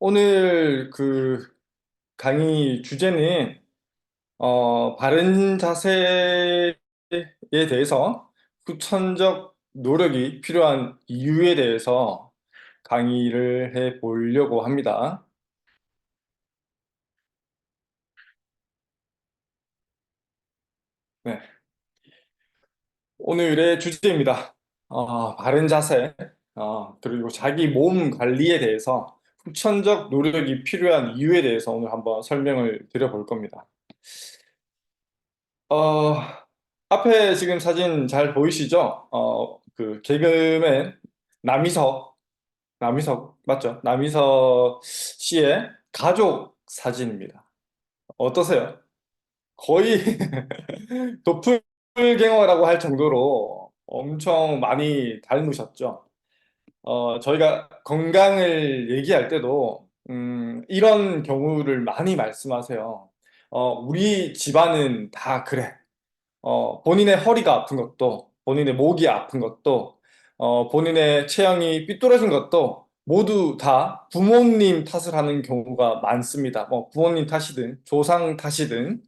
오늘 강의 주제는 바른 자세에 대해서 후천적 노력이 필요한 이유에 대해서 강의를 해 보려고 합니다. 네, 오늘의 주제입니다. 바른 자세, 그리고 자기 몸 관리에 대해서 후천적 노력이 필요한 이유에 대해서 오늘 한번 설명을 드려볼 겁니다. 어, 앞에 지금 사진 잘 보이시죠? 개그맨 남희석, 남희석 맞죠? 남희석 씨의 가족 사진입니다. 어떠세요? 거의 도플갱어라고 할 정도로 엄청 많이 닮으셨죠? 저희가 건강을 얘기할 때도 이런 경우를 많이 말씀하세요. 우리 집안은 다 그래. 본인의 허리가 아픈 것도, 본인의 목이 아픈 것도, 본인의 체형이 삐뚤어진 것도 모두 다 부모님 탓을 하는 경우가 많습니다. 부모님 탓이든 조상 탓이든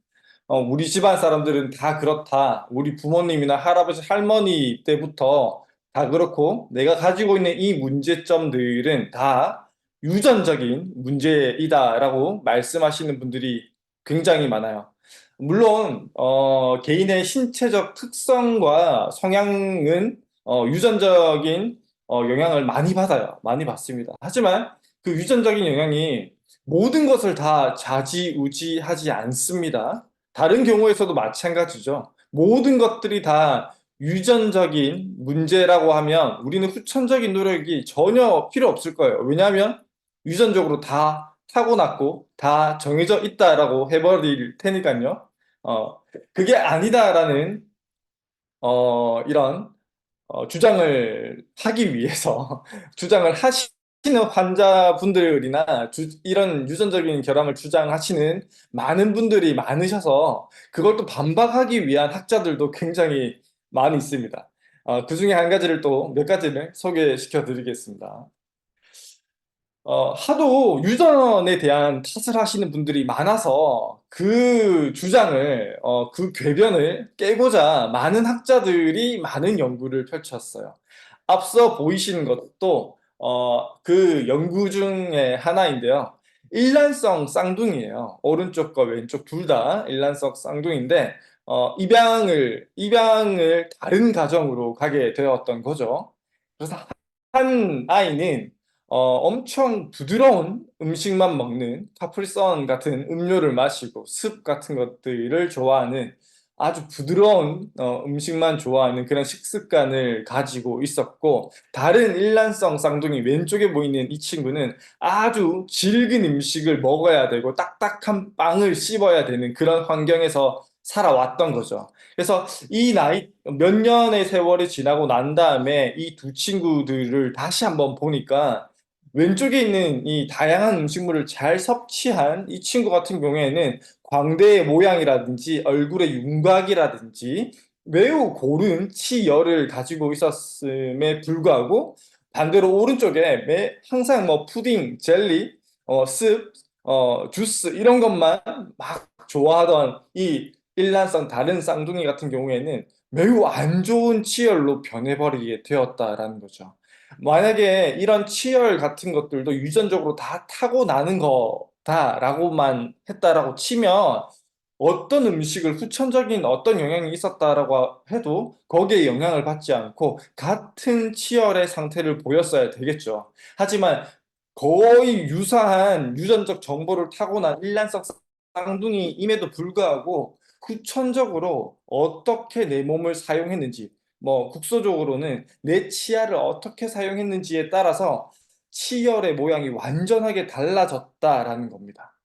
우리 집안 사람들은 다 그렇다. 우리 부모님이나 할아버지, 할머니 때부터 다 그렇고 내가 가지고 있는 이 문제점들은 다 유전적인 문제이다라고 말씀하시는 분들이 굉장히 많아요. 물론 개인의 신체적 특성과 성향은 유전적인 영향을 많이 받아요. 많이 받습니다. 하지만 그 유전적인 영향이 모든 것을 다 좌지우지하지 않습니다. 다른 경우에서도 마찬가지죠. 모든 것들이 다 유전적인 문제라고 하면 우리는 후천적인 노력이 전혀 필요 없을 거예요. 왜냐하면 유전적으로 다 타고났고 다 정해져 있다라고 해버릴 테니까요. 그게 아니다라는 이런 주장을 하기 위해서 주장을 하시는 환자분들이나 이런 유전적인 결함을 주장하시는 많은 분들이 많으셔서 그걸 또 반박하기 위한 학자들도 굉장히 많이 있습니다. 그 중에 한 가지를 또 몇 가지를 소개시켜 드리겠습니다. 하도 유전에 대한 탓을 하시는 분들이 많아서 그 주장을, 그 궤변을 깨고자 많은 학자들이 많은 연구를 펼쳤어요. 앞서 보이시는 것도, 그 연구 중에 하나인데요. 일란성 쌍둥이에요. 오른쪽과 왼쪽 둘 다 일란성 쌍둥이인데, 입양을 다른 가정으로 가게 되었던 거죠. 그래서 한 아이는 엄청 부드러운 음식만 먹는 카프리선 같은 음료를 마시고 습 같은 것들을 좋아하는 아주 부드러운 음식만 좋아하는 그런 식습관을 가지고 있었고 다른 일란성 쌍둥이 왼쪽에 보이는 이 친구는 아주 질긴 음식을 먹어야 되고 딱딱한 빵을 씹어야 되는 그런 환경에서 살아왔던 거죠. 그래서 이 나이 몇 년의 세월이 지나고 난 다음에 이 두 친구들을 다시 한번 보니까 왼쪽에 있는 이 다양한 음식물을 잘 섭취한 이 친구 같은 경우에는 광대의 모양이라든지 얼굴의 윤곽이라든지 매우 고른 치열을 가지고 있었음에 불구하고 반대로 오른쪽에 항상 뭐 푸딩, 젤리, 습, 주스 이런 것만 막 좋아하던 이 일란성 다른 쌍둥이 같은 경우에는 매우 안 좋은 치열로 변해버리게 되었다라는 거죠. 만약에 이런 치열 같은 것들도 유전적으로 다 타고나는 거다라고만 했다라고 치면 어떤 음식을 후천적인 어떤 영향이 있었다라고 해도 거기에 영향을 받지 않고 같은 치열의 상태를 보였어야 되겠죠. 하지만 거의 유사한 유전적 정보를 타고난 일란성 쌍둥이임에도 불구하고 후천적으로 어떻게 내 몸을 사용했는지 국소적으로는 내 치아를 어떻게 사용했는지에 따라서 치열의 모양이 완전하게 달라졌다라는 겁니다.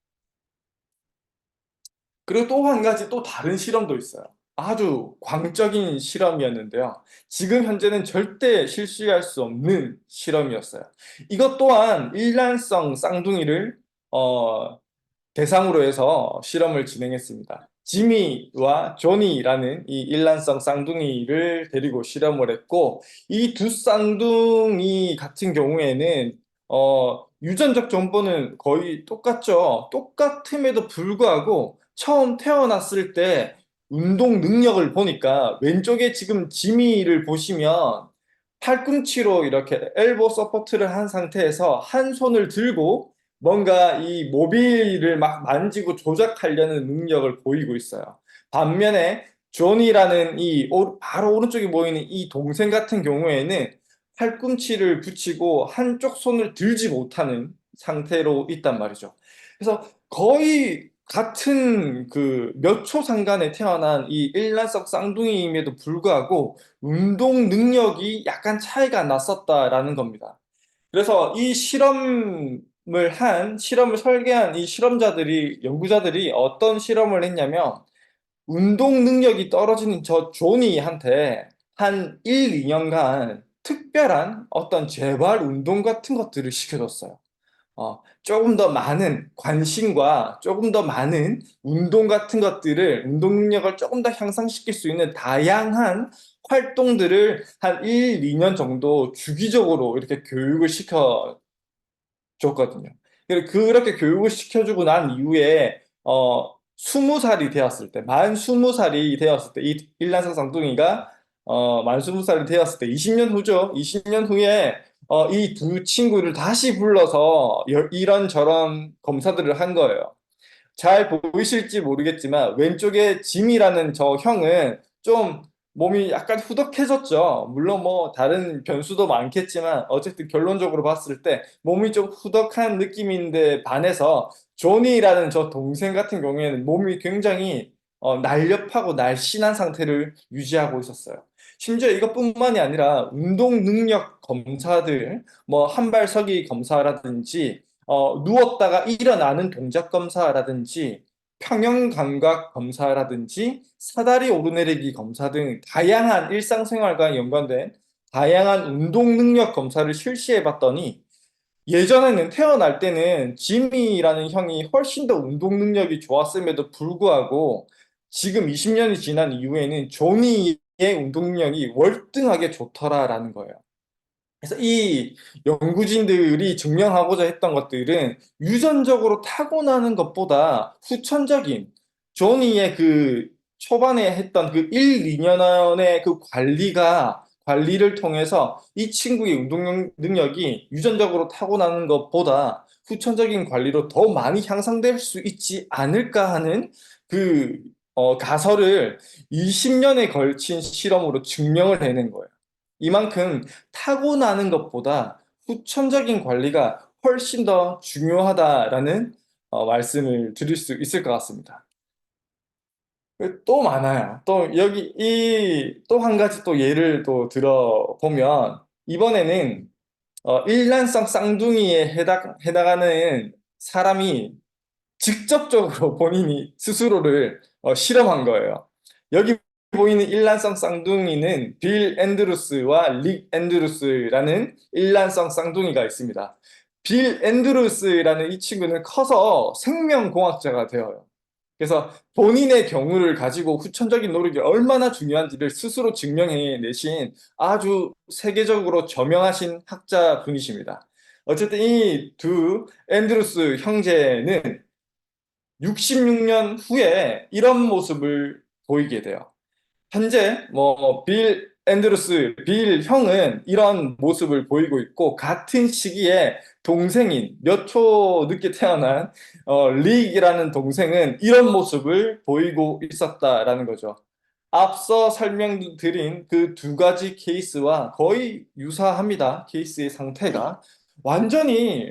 그리고 또 한 가지 또 다른 실험도 있어요. 아주 광적인 실험이었는데요. 지금 현재는 절대 실시할 수 없는 실험이었어요. 이것 또한 일란성 쌍둥이를 대상으로 해서 실험을 진행했습니다. 지미와 조니라는 이 일란성 쌍둥이를 데리고 실험을 했고, 이 두 쌍둥이 같은 경우에는 유전적 정보는 거의 똑같죠. 똑같음에도 불구하고 처음 태어났을 때 운동 능력을 보니까 왼쪽에 지금 지미를 보시면 팔꿈치로 이렇게 엘보 서포트를 한 상태에서 한 손을 들고 뭔가 이 모빌을 막 만지고 조작하려는 능력을 보이고 있어요. 반면에 존이라는 바로 오른쪽에 보이는 이 동생 같은 경우에는 팔꿈치를 붙이고 한쪽 손을 들지 못하는 상태로 있단 말이죠. 그래서 거의 같은 그 몇 초 상간에 태어난 이 일란성 쌍둥이임에도 불구하고 운동 능력이 약간 차이가 났었다라는 겁니다. 그래서 이 실험을 설계한 이 연구자들이 어떤 실험을 했냐면 운동 능력이 떨어지는 저 조니한테 한 1, 2년간 특별한 어떤 재활 운동 같은 것들을 시켜줬어요. 조금 더 많은 관심과 조금 더 많은 운동 능력을 조금 더 향상시킬 수 있는 다양한 활동들을 한 1, 2년 정도 주기적으로 이렇게 교육을 줬거든요. 그렇게 교육을 시켜주고 난 이후에 20살이 되었을 때, 만 20살이 되었을 때, 이 일란성 쌍둥이가 만 20살이 되었을 때, 20년 후죠. 20년 후에 이 두 친구를 다시 불러서 이런저런 검사들을 한 거예요. 잘 보이실지 모르겠지만 왼쪽에 짐이라는 저 형은 좀 몸이 약간 후덕해졌죠. 물론 뭐 다른 변수도 많겠지만 어쨌든 결론적으로 봤을 때 몸이 좀 후덕한 느낌인데 반해서 조니라는 저 동생 같은 경우에는 몸이 굉장히 날렵하고 날씬한 상태를 유지하고 있었어요. 심지어 이것뿐만이 아니라 운동 능력 검사들, 뭐 한발서기 검사라든지 누웠다가 일어나는 동작 검사라든지 평형 감각 검사라든지 사다리 오르내리기 검사 등 다양한 일상생활과 연관된 다양한 운동 능력 검사를 실시해 봤더니 예전에는 태어날 때는 지미라는 형이 훨씬 더 운동 능력이 좋았음에도 불구하고 지금 20년이 지난 이후에는 조니의 운동 능력이 월등하게 좋더라라는 거예요. 그래서 이 연구진들이 증명하고자 했던 것들은 유전적으로 타고나는 것보다 후천적인 조니의 그 초반에 했던 그 1, 2년의 그 관리를 통해서 이 친구의 운동 능력이 유전적으로 타고나는 것보다 후천적인 관리로 더 많이 향상될 수 있지 않을까 하는 그 가설을 20년에 걸친 실험으로 증명을 해낸 거예요. 이만큼 타고나는 것보다 후천적인 관리가 훨씬 더 중요하다라는 말씀을 드릴 수 있을 것 같습니다. 또 많아요. 또 여기 또 한 가지 또 예를 또 들어보면 이번에는 일란성 쌍둥이에 해당하는 사람이 직접적으로 본인이 스스로를 실험한 거예요. 여기 보이는 일란성 쌍둥이는 빌 앤드루스와 릭 앤드루스라는 일란성 쌍둥이가 있습니다. 빌 앤드루스라는 이 친구는 커서 생명공학자가 되어요. 그래서 본인의 경우를 가지고 후천적인 노력이 얼마나 중요한지를 스스로 증명해내신 아주 세계적으로 저명하신 학자분이십니다. 어쨌든 이 두 앤드루스 형제는 66년 후에 이런 모습을 보이게 돼요. 현재 뭐 빌 형은 이런 모습을 보이고 있고 같은 시기에 동생인 몇 초 늦게 태어난 릭이라는 동생은 이런 모습을 보이고 있었다라는 거죠. 앞서 설명드린 그 두 가지 케이스와 거의 유사합니다. 케이스의 상태가 완전히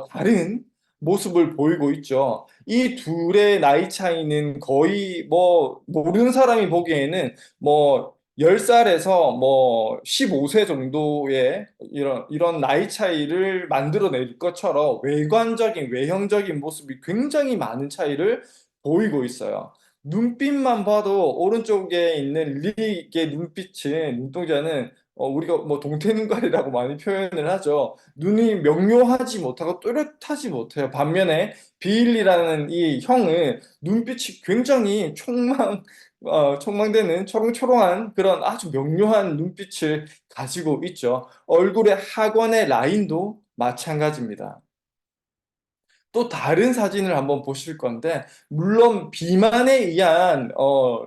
다른 모습을 보이고 있죠. 이 둘의 나이 차이는 거의 뭐 모르는 사람이 보기에는 뭐 10살에서 뭐 15세 정도의 이런 나이 차이를 만들어낼 것처럼 외형적인 모습이 굉장히 많은 차이를 보이고 있어요. 눈빛만 봐도 오른쪽에 있는 릭의 눈동자는 우리가 뭐 동태눈깔이라고 많이 표현을 하죠. 눈이 명료하지 못하고 또렷하지 못해요. 반면에 비일이라는 이 형은 눈빛이 굉장히 촉망되는 초롱초롱한 그런 아주 명료한 눈빛을 가지고 있죠. 얼굴의 하관의 라인도 마찬가지입니다. 또 다른 사진을 한번 보실 건데, 물론 비만에 의한,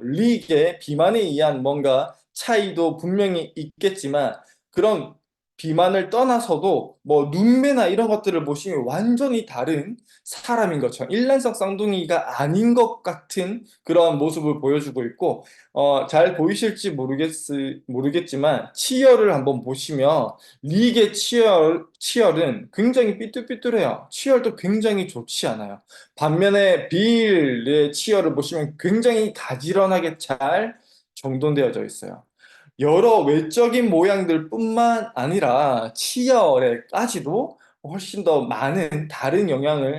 리익의 비만에 의한 뭔가 차이도 분명히 있겠지만, 그런 비만을 떠나서도 뭐 눈매나 이런 것들을 보시면 완전히 다른 사람인 것처럼 일란성 쌍둥이가 아닌 것 같은 그런 모습을 보여주고 있고, 잘 보이실지 모르겠지만, 치열을 한번 보시면 리게 치열은 굉장히 삐뚤삐뚤해요. 치열도 굉장히 좋지 않아요. 반면에 빌의 치열을 보시면 굉장히 가지런하게 잘 정돈되어져 있어요. 여러 외적인 모양들뿐만 아니라 치열에까지도 훨씬 더 많은 다른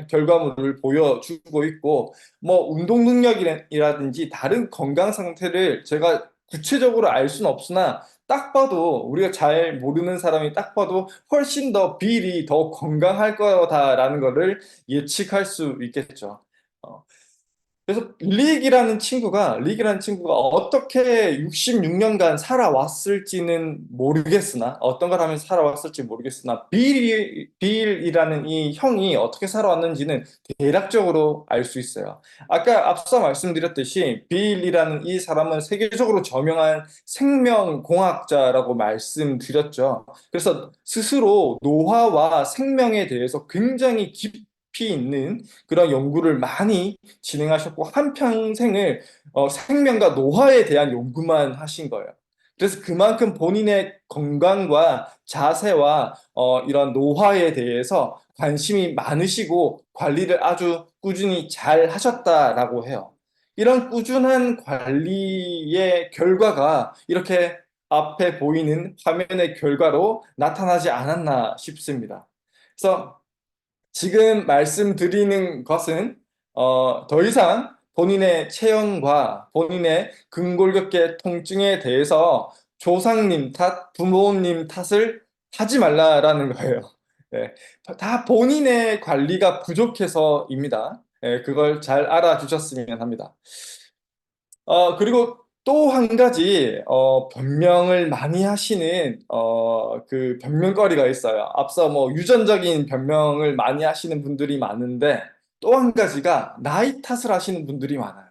결과물을 보여주고 있고, 뭐 운동 능력이라든지 다른 건강 상태를 제가 구체적으로 알 수는 없으나 딱 봐도 우리가 잘 모르는 사람이 딱 봐도 훨씬 더 빌이 더 건강할 거다라는 거를 예측할 수 있겠죠. 어, 그래서 릭이라는 친구가 어떻게 66년간 살아왔을지는 모르겠으나, 어떤 걸 하면서 살아왔을지 모르겠으나, 빌이라는 이 형이 어떻게 살아왔는지는 대략적으로 알 수 있어요. 아까 앞서 말씀드렸듯이 빌이라는 이 사람은 세계적으로 저명한 생명공학자라고 말씀드렸죠. 그래서 스스로 노화와 생명에 대해서 굉장히 깊이 있는 그런 연구를 많이 진행하셨고 한평생을 생명과 노화에 대한 연구만 하신 거예요. 그래서 그만큼 본인의 건강과 자세와 이런 노화에 대해서 관심이 많으시고 관리를 아주 꾸준히 잘 하셨다라고 해요. 이런 꾸준한 관리의 결과가 이렇게 앞에 보이는 화면의 결과로 나타나지 않았나 싶습니다. 그래서 지금 말씀드리는 것은 더 이상 본인의 체형과 본인의 근골격계 통증에 대해서 조상님 탓, 부모님 탓을 하지 말라라는 거예요. 네, 다 본인의 관리가 부족해서입니다. 네, 그걸 잘 알아주셨으면 합니다. 그리고 또 한 가지, 변명을 많이 하시는, 그 변명거리가 있어요. 앞서 뭐 유전적인 변명을 많이 하시는 분들이 많은데, 또 한 가지가 나이 탓을 하시는 분들이 많아요.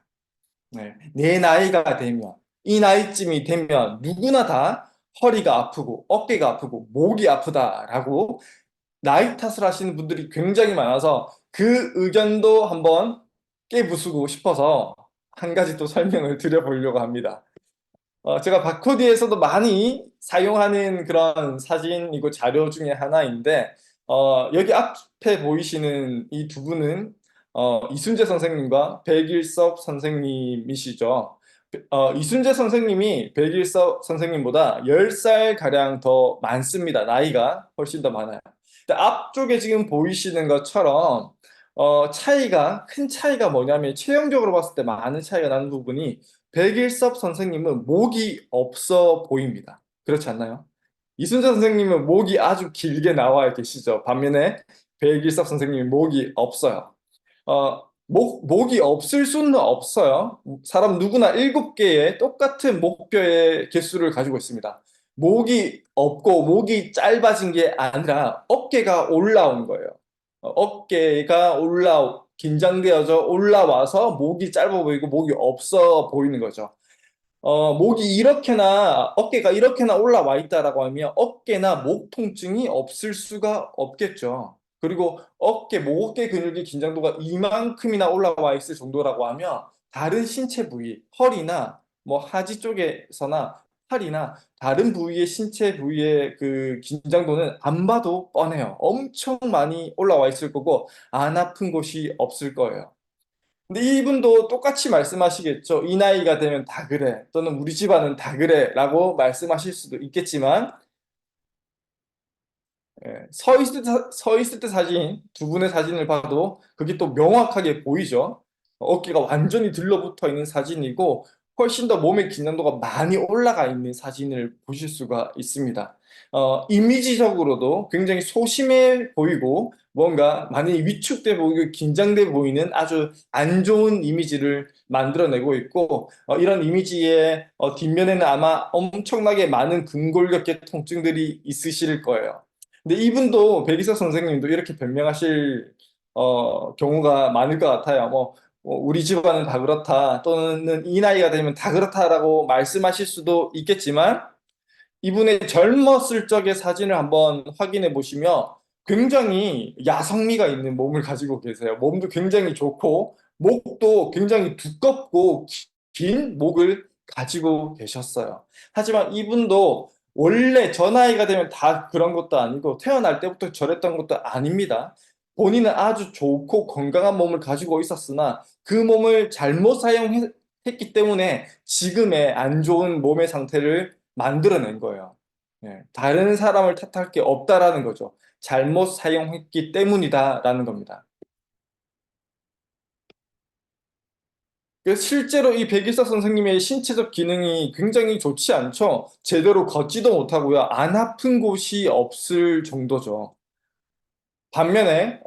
네. 내 나이가 되면, 이 나이쯤이 되면 누구나 다 허리가 아프고, 어깨가 아프고, 목이 아프다라고 나이 탓을 하시는 분들이 굉장히 많아서 그 의견도 한번 깨부수고 싶어서 한 가지 또 설명을 드려보려고 합니다. 제가 바코디에서도 많이 사용하는 그런 사진이고 자료 중에 하나인데, 여기 앞에 보이시는 이 두 분은 이순재 선생님과 백일섭 선생님이시죠. 이순재 선생님이 백일섭 선생님보다 10살 가량 더 많습니다. 나이가 훨씬 더 많아요. 근데 앞쪽에 지금 보이시는 것처럼 큰 차이가 뭐냐면 체형적으로 봤을 때 많은 차이가 나는 부분이 백일섭 선생님은 목이 없어 보입니다. 그렇지 않나요? 이순재 선생님은 목이 아주 길게 나와 계시죠. 반면에 백일섭 선생님은 목이 없어요. 목이 없을 수는 없어요. 사람 누구나 7개의 똑같은 목뼈의 개수를 가지고 있습니다. 목이 없고 목이 짧아진 게 아니라 어깨가 올라온 거예요. 어깨가 긴장되어져 올라와서 목이 짧아 보이고 목이 없어 보이는 거죠. 목이 이렇게나 어깨가 이렇게나 올라와 있다라고 하면 어깨나 목 통증이 없을 수가 없겠죠. 그리고 목어깨 근육의 긴장도가 이만큼이나 올라와 있을 정도라고 하면 다른 신체 부위, 허리나 뭐 하지 쪽에서나 팔이나 다른 부위의 신체 부위의 그 긴장도는 안 봐도 뻔해요. 엄청 많이 올라와 있을 거고 안 아픈 곳이 없을 거예요. 근데 이분도 똑같이 말씀하시겠죠. 이 나이가 되면 다 그래. 또는 우리 집안은 다 그래. 라고 말씀하실 수도 있겠지만, 서 있을 때 사진, 두 분의 사진을 봐도 그게 또 명확하게 보이죠. 어깨가 완전히 들러붙어 있는 사진이고, 훨씬 더 몸의 긴장도가 많이 올라가 있는 사진을 보실 수가 있습니다. 이미지적으로도 굉장히 소심해 보이고, 뭔가 많이 위축돼 보이고, 긴장돼 보이는 아주 안 좋은 이미지를 만들어내고 있고, 이런 이미지의 뒷면에는 아마 엄청나게 많은 근골격계 통증들이 있으실 거예요. 근데 이분도 백이사 선생님도 이렇게 변명하실 경우가 많을 것 같아요. 우리 집안은 다 그렇다 또는 이 나이가 되면 다 그렇다라고 말씀하실 수도 있겠지만 이분의 젊었을 적의 사진을 한번 확인해 보시면 굉장히 야성미가 있는 몸을 가지고 계세요. 몸도 굉장히 좋고 목도 굉장히 두껍고 긴 목을 가지고 계셨어요. 하지만 이분도 원래 저 나이가 되면 다 그런 것도 아니고 태어날 때부터 저랬던 것도 아닙니다. 본인은 아주 좋고 건강한 몸을 가지고 있었으나 그 몸을 잘못 사용했기 때문에 지금의 안 좋은 몸의 상태를 만들어낸 거예요. 예, 다른 사람을 탓할 게 없다라는 거죠. 잘못 사용했기 때문이다라는 겁니다. 그래서 실제로 이 백일사 선생님의 신체적 기능이 굉장히 좋지 않죠. 제대로 걷지도 못하고요. 안 아픈 곳이 없을 정도죠. 반면에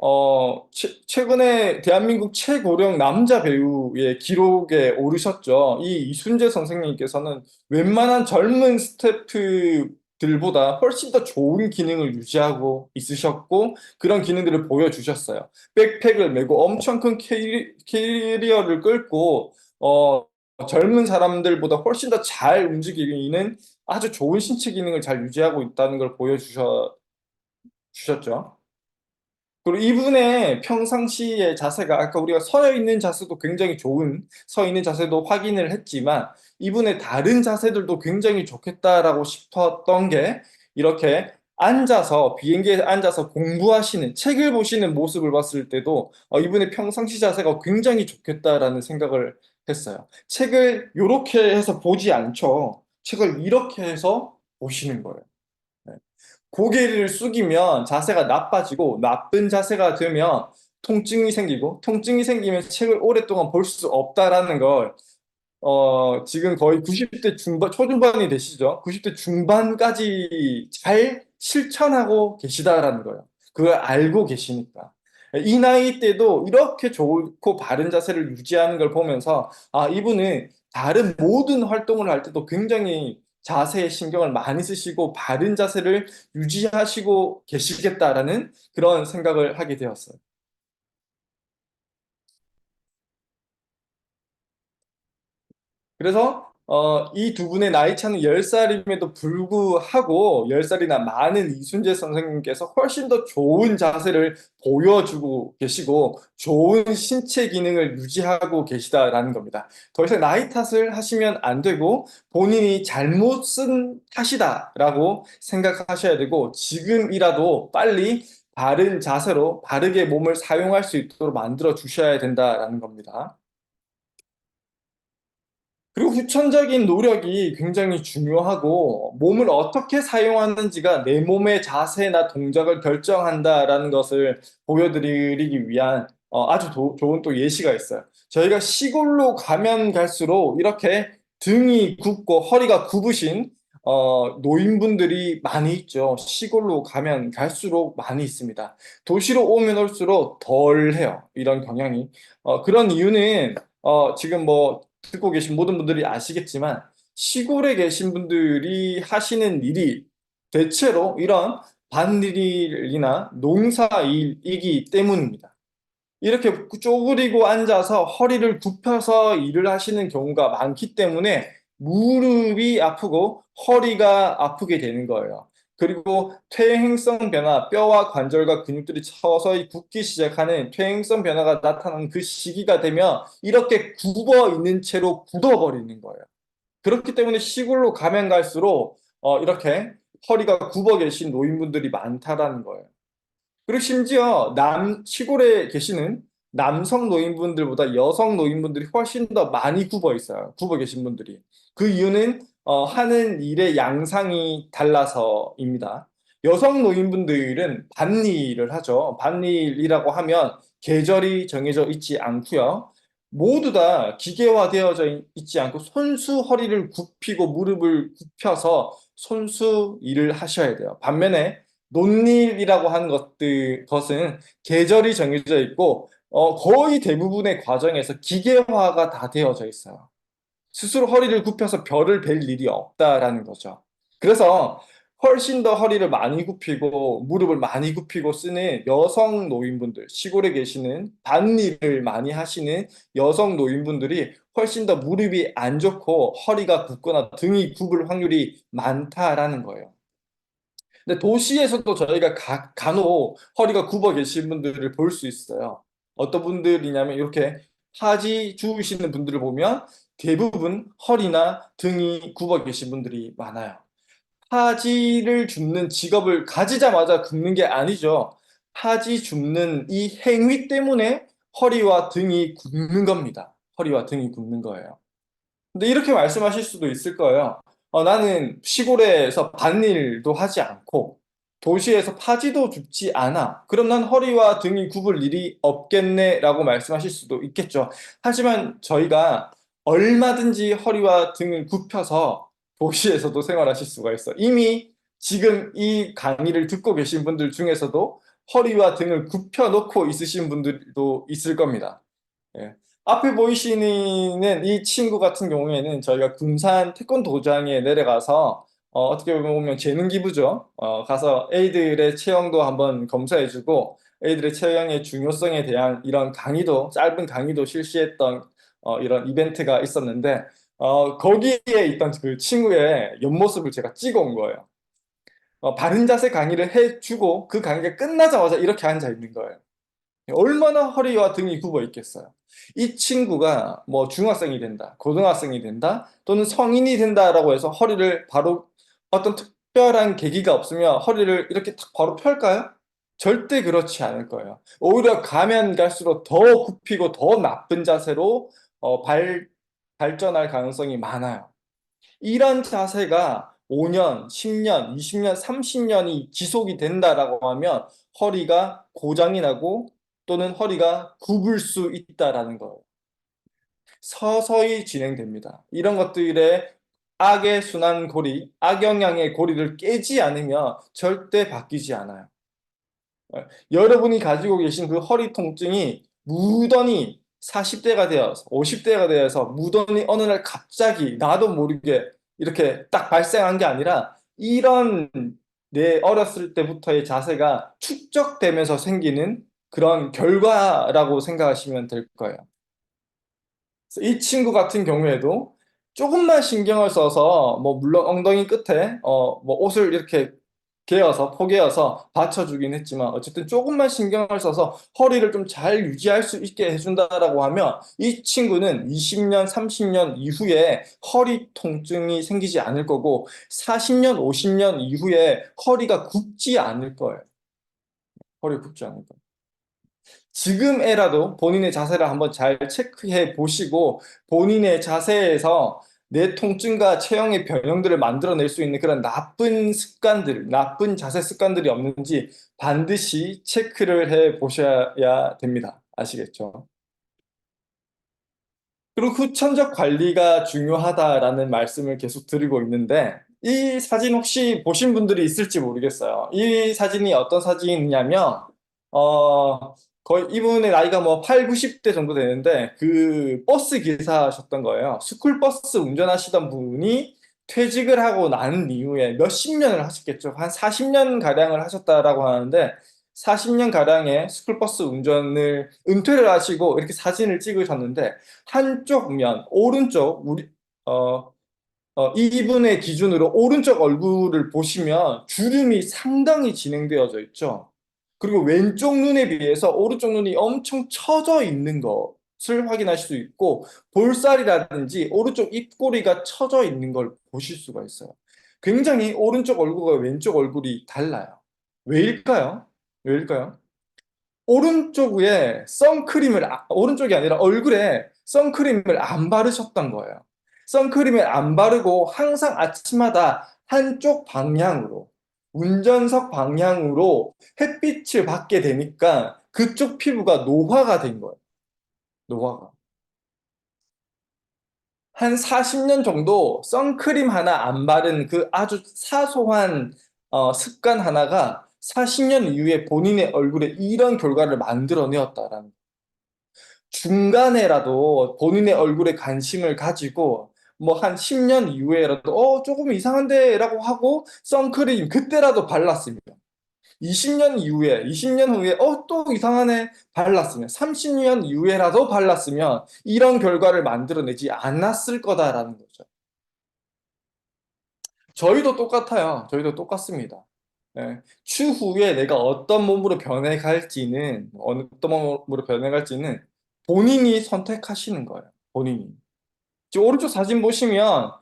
최근에 대한민국 최고령 남자 배우의 기록에 오르셨죠. 이 이순재 선생님께서는 웬만한 젊은 스태프들보다 훨씬 더 좋은 기능을 유지하고 있으셨고 그런 기능들을 보여주셨어요. 백팩을 메고 엄청 큰 캐리어를 끌고 젊은 사람들보다 훨씬 더 잘 움직이는 아주 좋은 신체 기능을 잘 유지하고 있다는 걸 보여주셨죠. 그리고 이분의 평상시의 자세가 아까 우리가 서 있는 자세도 굉장히 좋은 서 있는 자세도 확인을 했지만 이분의 다른 자세들도 굉장히 좋겠다라고 싶었던 게 이렇게 앉아서 비행기에 앉아서 공부하시는 책을 보시는 모습을 봤을 때도 이분의 평상시 자세가 굉장히 좋겠다라는 생각을 했어요. 책을 이렇게 해서 보지 않죠. 책을 이렇게 해서 보시는 거예요. 네. 고개를 숙이면 자세가 나빠지고 나쁜 자세가 되면 통증이 생기고 통증이 생기면 책을 오랫동안 볼 수 없다라는 걸 지금 거의 90대 중반, 초중반이 되시죠? 90대 중반까지 잘 실천하고 계시다라는 거예요. 그걸 알고 계시니까. 이 나이 때도 이렇게 좋고 바른 자세를 유지하는 걸 보면서, 아, 이분은 다른 모든 활동을 할 때도 굉장히 자세에 신경을 많이 쓰시고 바른 자세를 유지하시고 계시겠다라는 그런 생각을 하게 되었어요. 그래서 이 두 분의 나이 차는 10살임에도 불구하고 10살이나 많은 이순재 선생님께서 훨씬 더 좋은 자세를 보여주고 계시고 좋은 신체 기능을 유지하고 계시다라는 겁니다. 더 이상 나이 탓을 하시면 안 되고 본인이 잘못 쓴 탓이다라고 생각하셔야 되고 지금이라도 빨리 바른 자세로 바르게 몸을 사용할 수 있도록 만들어 주셔야 된다라는 겁니다. 그리고 후천적인 노력이 굉장히 중요하고 몸을 어떻게 사용하는지가 내 몸의 자세나 동작을 결정한다라는 것을 보여드리기 위한 아주 좋은 또 예시가 있어요. 저희가 시골로 가면 갈수록 이렇게 등이 굽고 허리가 굽으신 노인분들이 많이 있죠. 시골로 가면 갈수록 많이 있습니다. 도시로 오면 올수록 덜 해요. 이런 경향이. 그런 이유는 지금 뭐 듣고 계신 모든 분들이 아시겠지만 시골에 계신 분들이 하시는 일이 대체로 이런 밭일이나 농사일이기 때문입니다. 이렇게 쪼그리고 앉아서 허리를 굽혀서 일을 하시는 경우가 많기 때문에 무릎이 아프고 허리가 아프게 되는 거예요. 그리고 퇴행성 변화, 뼈와 관절과 근육들이 서서히 굳기 시작하는 퇴행성 변화가 나타나는 그 시기가 되면 이렇게 굽어 있는 채로 굳어버리는 거예요. 그렇기 때문에 시골로 가면 갈수록 이렇게 허리가 굽어 계신 노인분들이 많다라는 거예요. 그리고 심지어 시골에 계시는 남성 노인분들보다 여성 노인분들이 훨씬 더 많이 굽어 있어요. 굽어 계신 분들이. 그 이유는 하는 일의 양상이 달라서입니다. 여성 노인분들은 밭일을 하죠. 밭일이라고 하면 계절이 정해져 있지 않고요. 모두 다 기계화되어져 있지 않고 손수 허리를 굽히고 무릎을 굽혀서 손수 일을 하셔야 돼요. 반면에 논일이라고 하는 것은 계절이 정해져 있고 거의 대부분의 과정에서 기계화가 다 되어져 있어요. 스스로 허리를 굽혀서 별을 벨 일이 없다라는 거죠. 그래서 훨씬 더 허리를 많이 굽히고 무릎을 많이 굽히고 쓰는 여성 노인분들, 시골에 계시는 밭일을 많이 하시는 여성 노인분들이 훨씬 더 무릎이 안 좋고 허리가 굽거나 등이 굽을 확률이 많다라는 거예요. 근데 도시에서도 저희가 간혹 허리가 굽어 계신 분들을 볼 수 있어요. 어떤 분들이냐면 이렇게 하지 주우시는 분들을 보면 대부분 허리나 등이 굽어 계신 분들이 많아요. 파지를 줍는 직업을 가지자마자 굽는 게 아니죠. 파지 줍는 이 행위 때문에 허리와 등이 굽는 겁니다. 허리와 등이 굽는 거예요. 근데 이렇게 말씀하실 수도 있을 거예요. 나는 시골에서 밭일도 하지 않고 도시에서 파지도 줍지 않아. 그럼 난 허리와 등이 굽을 일이 없겠네 라고 말씀하실 수도 있겠죠. 하지만 저희가 얼마든지 허리와 등을 굽혀서 도시에서도 생활하실 수가 있어. 이미 지금 이 강의를 듣고 계신 분들 중에서도 허리와 등을 굽혀 놓고 있으신 분들도 있을 겁니다. 예. 앞에 보이시는 이 친구 같은 경우에는 저희가 군산 태권도장에 내려가서 떻게 보면 재능 기부죠. 가서 애들의 체형도 한번 검사해주고 애들의 체형의 중요성에 대한 이런 강의도 짧은 강의도 실시했던 이런 이벤트가 있었는데 거기에 있던 그 친구의 옆모습을 제가 찍어 온 거예요. 바른 자세 강의를 해주고 그 강의가 끝나자마자 이렇게 앉아 있는 거예요. 얼마나 허리와 등이 굽어 있겠어요. 이 친구가 뭐 중학생이 된다, 고등학생이 된다, 또는 성인이 된다라고 해서 허리를 바로 어떤 특별한 계기가 없으면 허리를 이렇게 탁 바로 펼까요? 절대 그렇지 않을 거예요. 오히려 가면 갈수록 더 굽히고 더 나쁜 자세로 발전할 가능성이 많아요. 이런 자세가 5년, 10년, 20년, 30년이 지속이 된다라고 하면 허리가 고장이 나고 또는 허리가 굽을 수 있다라는 거예요. 서서히 진행됩니다. 이런 것들의 악의 순환 고리, 악영향의 고리를 깨지 않으면 절대 바뀌지 않아요. 여러분이 가지고 계신 그 허리 통증이 무던히 40대가 되어서 50대가 되어서 무던히 어느 날 갑자기 나도 모르게 이렇게 딱 발생한 게 아니라 이런 내 어렸을 때부터의 자세가 축적되면서 생기는 그런 결과라고 생각하시면 될 거예요. 이 친구 같은 경우에도 조금만 신경을 써서 뭐 물론 엉덩이 끝에 뭐 옷을 이렇게 개어서 포개어서 받쳐주긴 했지만 어쨌든 조금만 신경을 써서 허리를 좀 잘 유지할 수 있게 해준다라고 하면 이 친구는 20년, 30년 이후에 허리 통증이 생기지 않을 거고 40년, 50년 이후에 허리가 굽지 않을 거예요. 허리 굽지 않을 거예요. 지금에라도 본인의 자세를 한번 잘 체크해 보시고 본인의 자세에서 내 통증과 체형의 변형들을 만들어낼 수 있는 그런 나쁜 습관들, 나쁜 자세 습관들이 없는지 반드시 체크를 해 보셔야 됩니다. 아시겠죠? 그리고 후천적 관리가 중요하다라는 말씀을 계속 드리고 있는데 이 사진 혹시 보신 분들이 있을지 모르겠어요. 이 사진이 어떤 사진이냐면 거의 이분의 나이가 뭐 8, 90대 정도 되는데 그 버스 기사셨던 거예요. 스쿨버스 운전하시던 분이 퇴직을 하고 난 이후에 몇십 년을 하셨겠죠. 한 40년 가량을 하셨다라고 하는데 40년 가량의 스쿨버스 운전을 은퇴를 하시고 이렇게 사진을 찍으셨는데 한쪽 면, 오른쪽, 어, 이분의 기준으로 오른쪽 얼굴을 보시면 주름이 상당히 진행되어져 있죠. 그리고 왼쪽 눈에 비해서 오른쪽 눈이 엄청 처져 있는 것을 확인하실 수 있고, 볼살이라든지 오른쪽 입꼬리가 처져 있는 걸 보실 수가 있어요. 굉장히 오른쪽 얼굴과 왼쪽 얼굴이 달라요. 왜일까요? 왜일까요? 오른쪽에 오른쪽이 아니라 얼굴에 선크림을 안 바르셨던 거예요. 선크림을 안 바르고 항상 아침마다 한쪽 방향으로, 운전석 방향으로 햇빛을 받게 되니까 그쪽 피부가 노화가 된 거예요. 노화가. 한 40년 정도 선크림 하나 안 바른 그 아주 사소한 습관 하나가 40년 이후에 본인의 얼굴에 이런 결과를 만들어내었다라는 중간에라도 본인의 얼굴에 관심을 가지고 뭐 한 10년 이후에라도 조금 이상한데라고 하고 선크림 그때라도 발랐으면 20년 이후에 20년 후에 또 이상하네 발랐으면 30년 이후에라도 발랐으면 이런 결과를 만들어내지 않았을 거다라는 거죠. 저희도 똑같아요. 저희도 똑같습니다. 예. 추후에 내가 어떤 몸으로 변해갈지는 어떤 몸으로 변해갈지는 본인이 선택하시는 거예요. 본인이. 지금 오른쪽 사진 보시면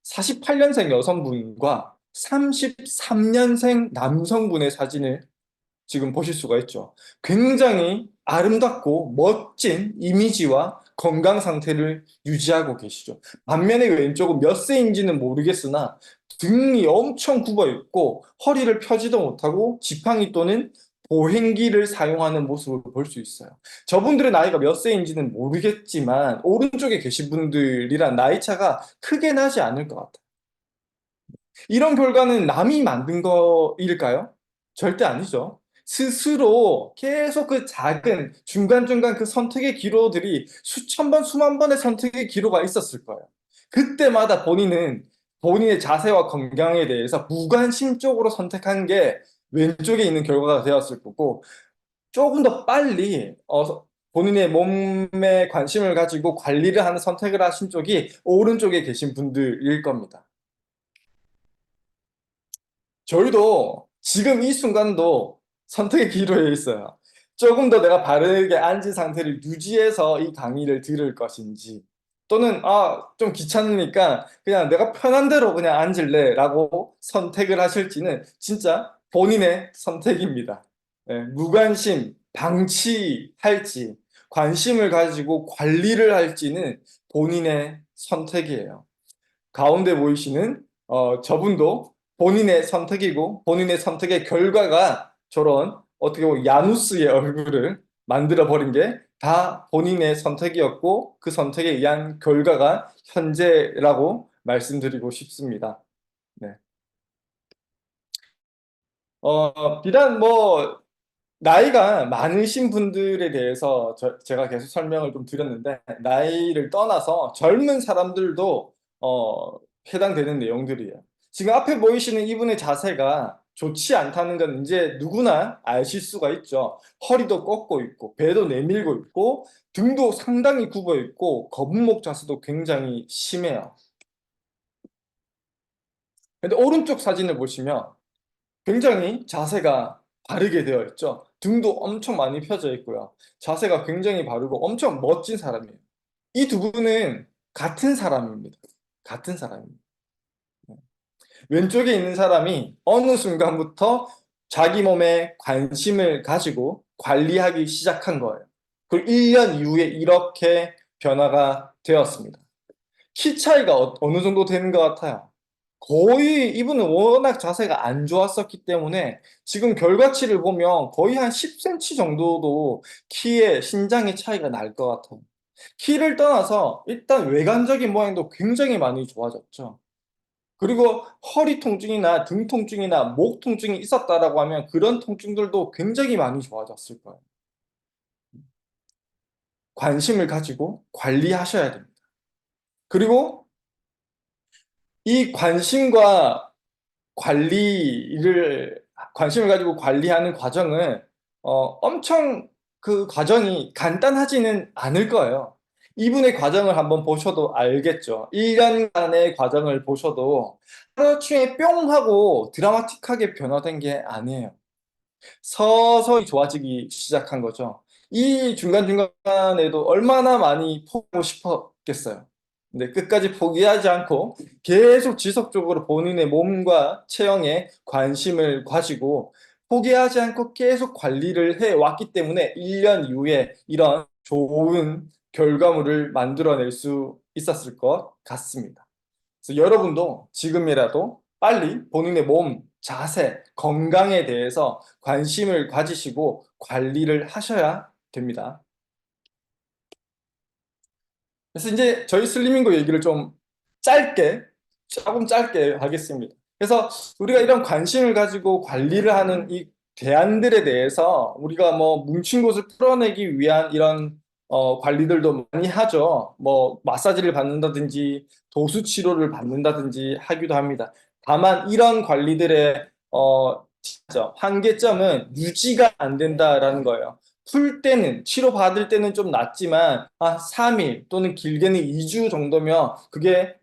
48년생 여성분과 33년생 남성분의 사진을 지금 보실 수가 있죠. 굉장히 아름답고 멋진 이미지와 건강 상태를 유지하고 계시죠. 반면에 왼쪽은 몇 세인지는 모르겠으나 등이 엄청 굽어 있고 허리를 펴지도 못하고 지팡이 또는 보행기를 사용하는 모습을 볼 수 있어요. 저분들의 나이가 몇 세인지는 모르겠지만 오른쪽에 계신 분들이랑 나이 차가 크게 나지 않을 것 같아요. 이런 결과는 남이 만든 거일까요? 절대 아니죠. 스스로 계속 그 작은 중간중간 그 선택의 기로들이 수천 번, 수만 번의 선택의 기로가 있었을 거예요. 그때마다 본인은 본인의 자세와 건강에 대해서 무관심적으로 선택한 게 왼쪽에 있는 결과가 되었을 거고, 조금 더 빨리 본인의 몸에 관심을 가지고 관리를 하는 선택을 하신 쪽이 오른쪽에 계신 분들일 겁니다. 저희도 지금 이 순간도 선택의 기로에 있어요. 조금 더 내가 바르게 앉은 상태를 유지해서 이 강의를 들을 것인지, 또는, 좀 귀찮으니까 그냥 내가 편한 대로 그냥 앉을래 라고 선택을 하실지는 진짜 본인의 선택입니다. 예, 무관심, 방치할지, 관심을 가지고 관리를 할지는 본인의 선택이에요. 가운데 보이시는 저분도 본인의 선택이고 본인의 선택의 결과가 저런 어떻게 보면 야누스의 얼굴을 만들어 버린 게 다 본인의 선택이었고 그 선택에 의한 결과가 현재라고 말씀드리고 싶습니다. 네. 비단 뭐 나이가 많으신 분들에 대해서 제가 계속 설명을 좀 드렸는데, 나이를 떠나서 젊은 사람들도 해당되는 내용들이에요. 지금 앞에 보이시는 이분의 자세가 좋지 않다는 건 이제 누구나 아실 수가 있죠. 허리도 꺾고 있고, 배도 내밀고 있고, 등도 상당히 굽어 있고, 거북목 자세도 굉장히 심해요. 근데 오른쪽 사진을 보시면 굉장히 자세가 바르게 되어 있죠. 등도 엄청 많이 펴져 있고요. 자세가 굉장히 바르고 엄청 멋진 사람이에요. 이 두 분은 같은 사람입니다. 같은 사람입니다. 왼쪽에 있는 사람이 어느 순간부터 자기 몸에 관심을 가지고 관리하기 시작한 거예요. 그리고 1년 이후에 이렇게 변화가 되었습니다. 키 차이가 어느 정도 되는 것 같아요. 거의 이분은 워낙 자세가 안 좋았었기 때문에 지금 결과치를 보면 거의 한 10cm 정도도 키에 신장의 차이가 날 것 같아요. 키를 떠나서 일단 외관적인 모양도 굉장히 많이 좋아졌죠. 그리고 허리 통증이나 등 통증이나 목 통증이 있었다라고 하면 그런 통증들도 굉장히 많이 좋아졌을 거예요. 관심을 가지고 관리하셔야 됩니다. 그리고 이 관심을 가지고 관리하는 과정은 엄청 그 과정이 간단하지는 않을 거예요. 이분의 과정을 한번 보셔도 알겠죠. 1년간의 과정을 보셔도 하루아침에 뿅 하고 드라마틱하게 변화된 게 아니에요. 서서히 좋아지기 시작한 거죠. 이 중간중간에도 얼마나 많이 포기하고 싶었겠어요. 근데 끝까지 포기하지 않고 계속 지속적으로 본인의 몸과 체형에 관심을 가지고 포기하지 않고 계속 관리를 해 왔기 때문에 1년 이후에 이런 좋은 결과물을 만들어낼 수 있었을 것 같습니다. 그래서 여러분도 지금이라도 빨리 본인의 몸, 자세, 건강에 대해서 관심을 가지시고 관리를 하셔야 됩니다. 그래서 이제 저희 슬리밍고 얘기를 좀 조금 짧게 하겠습니다. 그래서 우리가 이런 관심을 가지고 관리를 하는 이 대안들에 대해서 우리가 뭐 뭉친 곳을 풀어내기 위한 이런 관리들도 많이 하죠. 뭐 마사지를 받는다든지 도수 치료를 받는다든지 하기도 합니다. 다만 이런 관리들의 진짜 한계점은 유지가 안 된다라는 거예요. 풀 때는 치료받을 때는 좀 낫지만 3일 또는 길게는 2주 정도면 그게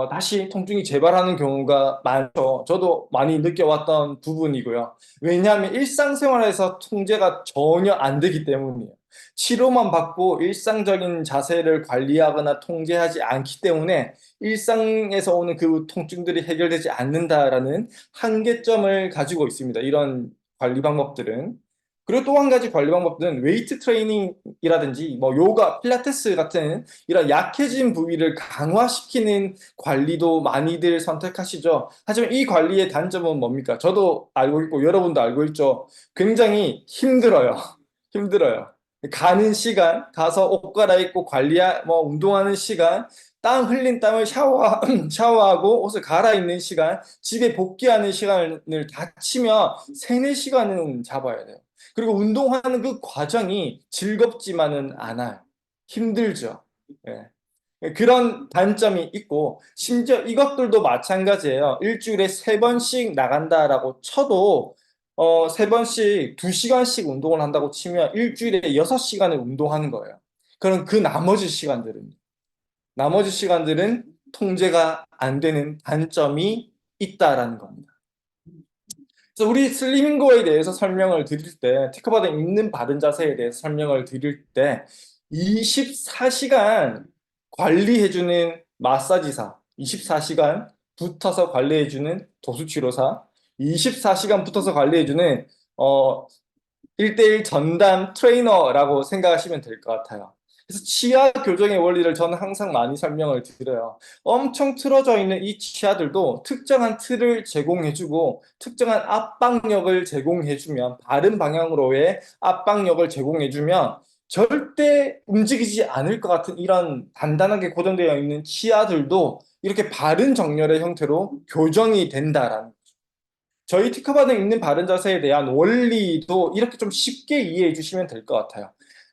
다시 통증이 재발하는 경우가 많죠. 저도 많이 느껴왔던 부분이고요. 왜냐하면 일상생활에서 통제가 전혀 안 되기 때문이에요. 치료만 받고 일상적인 자세를 관리하거나 통제하지 않기 때문에 일상에서 오는 그 통증들이 해결되지 않는다라는 한계점을 가지고 있습니다. 이런 관리 방법들은. 그리고 또 한 가지 관리 방법들은 웨이트 트레이닝이라든지 뭐 요가, 필라테스 같은 이런 약해진 부위를 강화시키는 관리도 많이들 선택하시죠. 하지만 이 관리의 단점은 뭡니까? 저도 알고 있고 여러분도 알고 있죠. 굉장히 힘들어요. 힘들어요. 가는 시간, 가서 옷 갈아입고 뭐 운동하는 시간, 땀 흘린 땀을 샤워하고 옷을 갈아입는 시간, 집에 복귀하는 시간을 다 치면 3, 4시간은 잡아야 돼요. 그리고 운동하는 그 과정이 즐겁지만은 않아요. 힘들죠. 예. 그런 단점이 있고, 심지어 이것들도 마찬가지예요. 일주일에 3번씩 나간다라고 쳐도, 3번씩 2시간씩 운동을 한다고 치면 일주일에 6시간을 운동하는 거예요. 그럼 그 나머지 시간들은 통제가 안 되는 단점이 있다라는 겁니다. 그래서 우리 슬리밍고에 대해서 설명을 드릴 때, 티커바닥 있는 바른 자세에 대해서 설명을 드릴 때, 24시간 관리해주는 마사지사, 24시간 붙어서 관리해주는 도수치료사, 24시간 붙어서 관리해주는 어, 1대1 전담 트레이너라고 생각하시면 될 것 같아요. 그래서 치아 교정의 원리를 저는 항상 많이 설명을 드려요. 엄청 틀어져 있는 이 치아들도 특정한 틀을 제공해주고 특정한 압박력을 제공해주면 바른 방향으로의 압박력을 제공해주면 절대 움직이지 않을 것 같은 이런 단단하게 고정되어 있는 치아들도 이렇게 바른 정렬의 형태로 교정이 된다라는 저희 티커바닥 있는 바른 자세에 대한 원리도 이렇게 좀 쉽게 이해해 주시면 될 것 같아요.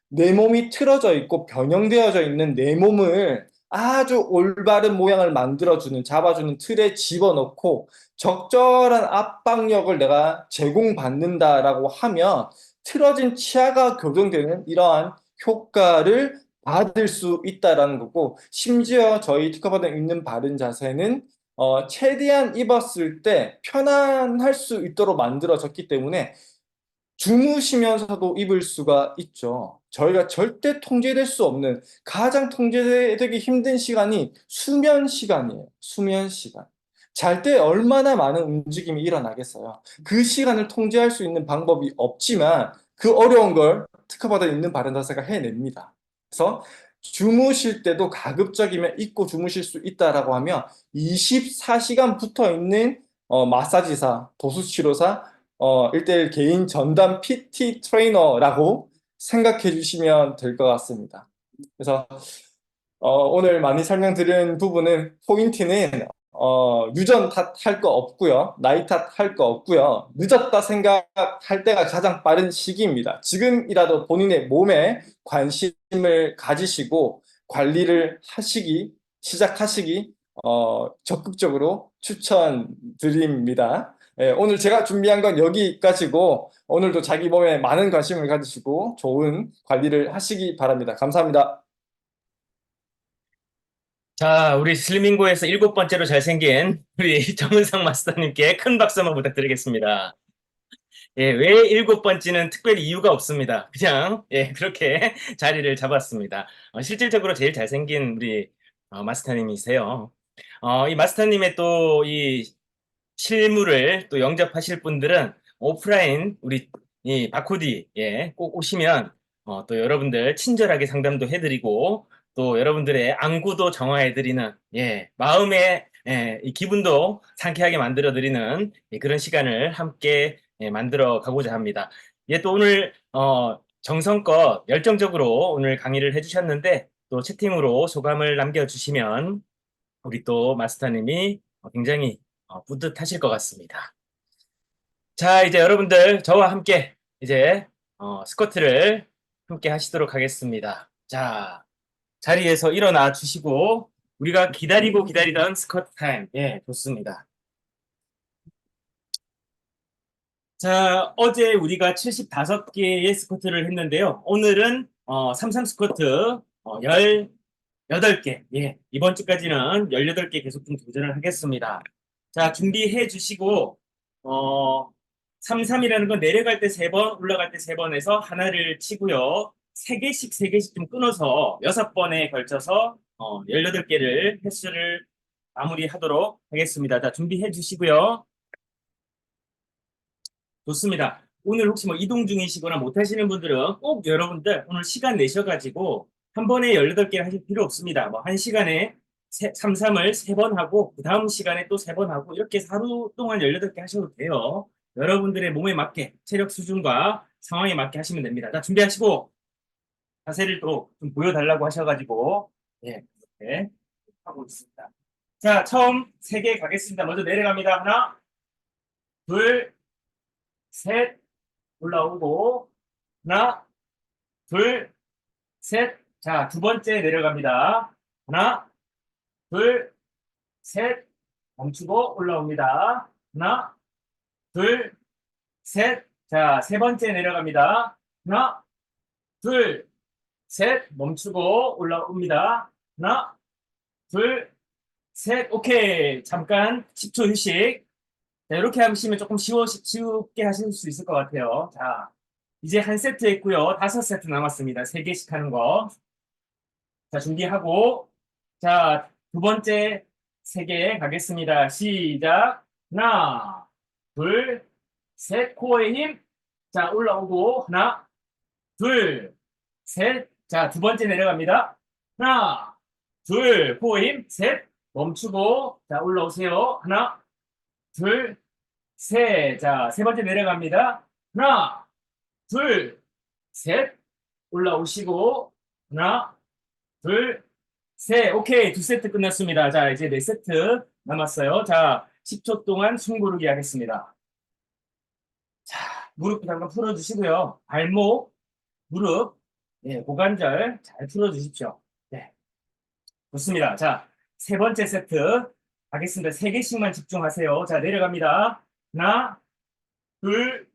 내 몸이 틀어져 있고 변형되어져 있는 내 몸을 아주 올바른 모양을 만들어주는, 잡아주는 틀에 집어넣고 적절한 압박력을 내가 제공받는다라고 하면 틀어진 치아가 교정되는 이러한 효과를 받을 수 있다라는 거고, 심지어 저희 티커바닥 있는 바른 자세는 최대한 입었을 때 편안할 수 있도록 만들어졌기 때문에 주무시면서도 입을 수가 있죠. 저희가 절대 통제될 수 없는 가장 통제되기 힘든 시간이 수면 시간이에요. 수면 시간. 잘 때 얼마나 많은 움직임이 일어나겠어요. 그 시간을 통제할 수 있는 방법이 없지만 그 어려운 걸 특허받아 있는 바른 자세가 해냅니다. 그래서 주무실 때도 가급적이면 입고 주무실 수 있다라고 하면 24시간 붙어 있는 마사지사, 도수치료사, 1대1 개인 전담 PT 트레이너라고 생각해 주시면 될 것 같습니다. 그래서 오늘 많이 설명드린 부분은 포인트는 유전 탓할 거 없고요. 나이 탓할 거 없고요. 늦었다 생각할 때가 가장 빠른 시기입니다. 지금이라도 본인의 몸에 관심을 가지시고 관리를 시작하시기 적극적으로 추천드립니다. 오늘 제가 준비한 건 여기까지고 오늘도 자기 몸에 많은 관심을 가지시고 좋은 관리를 하시기 바랍니다. 감사합니다. 자, 우리 슬리밍고에서 7번째로 잘생긴 우리 정은상 마스터님께 큰 박수 한번 부탁드리겠습니다. 예, 왜 7번째는 특별히 이유가 없습니다. 그냥, 예, 그렇게 자리를 잡았습니다. 실질적으로 제일 잘생긴 우리 마스터님이세요. 이 마스터님의 또 이 실물을 또 영접하실 분들은 오프라인 우리 이 바코디, 예, 꼭 오시면 또 여러분들 친절하게 상담도 해드리고 또 여러분들의 안구도 정화해드리는, 예, 마음의, 예, 이 기분도 상쾌하게 만들어드리는, 예, 그런 시간을 함께, 예, 만들어 가고자 합니다. 예, 또 오늘 정성껏 열정적으로 오늘 강의를 해주셨는데 또 채팅으로 소감을 남겨주시면 우리 또 마스터님이 굉장히 뿌듯하실 것 같습니다. 자, 이제 여러분들 저와 함께 이제 스쿼트를 함께 하시도록 하겠습니다. 자, 자리에서 일어나 주시고 우리가 기다리고 기다리던 스쿼트 타임. 예, 좋습니다. 자, 어제 우리가 75개의 스쿼트를 했는데요. 오늘은 33 스쿼트 18개. 예, 이번 주까지는 18개 계속 좀 도전을 하겠습니다. 자, 준비해 주시고 33이라는 건 내려갈 때 3번, 올라갈 때 3번 해서 하나를 치고요. 3개씩 좀 끊어서 6번에 걸쳐서 18개를 횟수를 마무리하도록 하겠습니다. 자, 준비해 주시고요. 좋습니다. 오늘 혹시 뭐 이동 중이시거나 못 하시는 분들은 꼭 여러분들 오늘 시간 내셔가지고 한 번에 18개를 하실 필요 없습니다. 뭐 한 시간에 33을 3번 하고 그 다음 시간에 또 3번 하고 이렇게 해서 하루 동안 18개 하셔도 돼요. 여러분들의 몸에 맞게 체력 수준과 상황에 맞게 하시면 됩니다. 자, 준비하시고 자세를 또 좀 보여달라고 하셔가지고 예, 이렇게 하고 있습니다. 자, 처음 3개 가겠습니다. 먼저 내려갑니다. 하나, 둘, 셋, 올라오고 하나, 둘, 셋. 자, 두 번째 내려갑니다. 하나, 둘, 셋. 멈추고 올라옵니다. 하나, 둘, 셋. 자, 세 번째 내려갑니다. 하나, 둘, 셋. 멈추고 올라옵니다. 하나, 둘, 셋. 오케이. 잠깐 10초 휴식. 자, 이렇게 하시면 조금 쉽게 하실 수 있을 것 같아요. 자, 이제 한 세트 했고요. 5세트 남았습니다. 3개씩 하는 거. 자, 준비하고, 자, 두 번째 3개 가겠습니다. 시작. 하나, 둘, 셋. 코어에 힘. 자, 올라오고, 하나, 둘, 셋. 자, 두 번째 내려갑니다. 하나, 둘, 코어에 힘. 셋. 멈추고, 자, 올라오세요. 하나, 둘, 셋. 자, 세 번째 내려갑니다. 하나, 둘, 셋. 올라오시고, 하나, 둘, 셋. 오케이. 2세트 끝났습니다. 자, 이제 4세트 남았어요. 자, 10초 동안 숨 고르기 하겠습니다. 자, 무릎 한번 풀어주시고요. 발목, 무릎, 예, 고관절 잘 풀어주십시오. 네, 좋습니다. 자, 세 번째 세트 가겠습니다. 3개씩만 집중하세요. 자, 내려갑니다. 하나, 둘,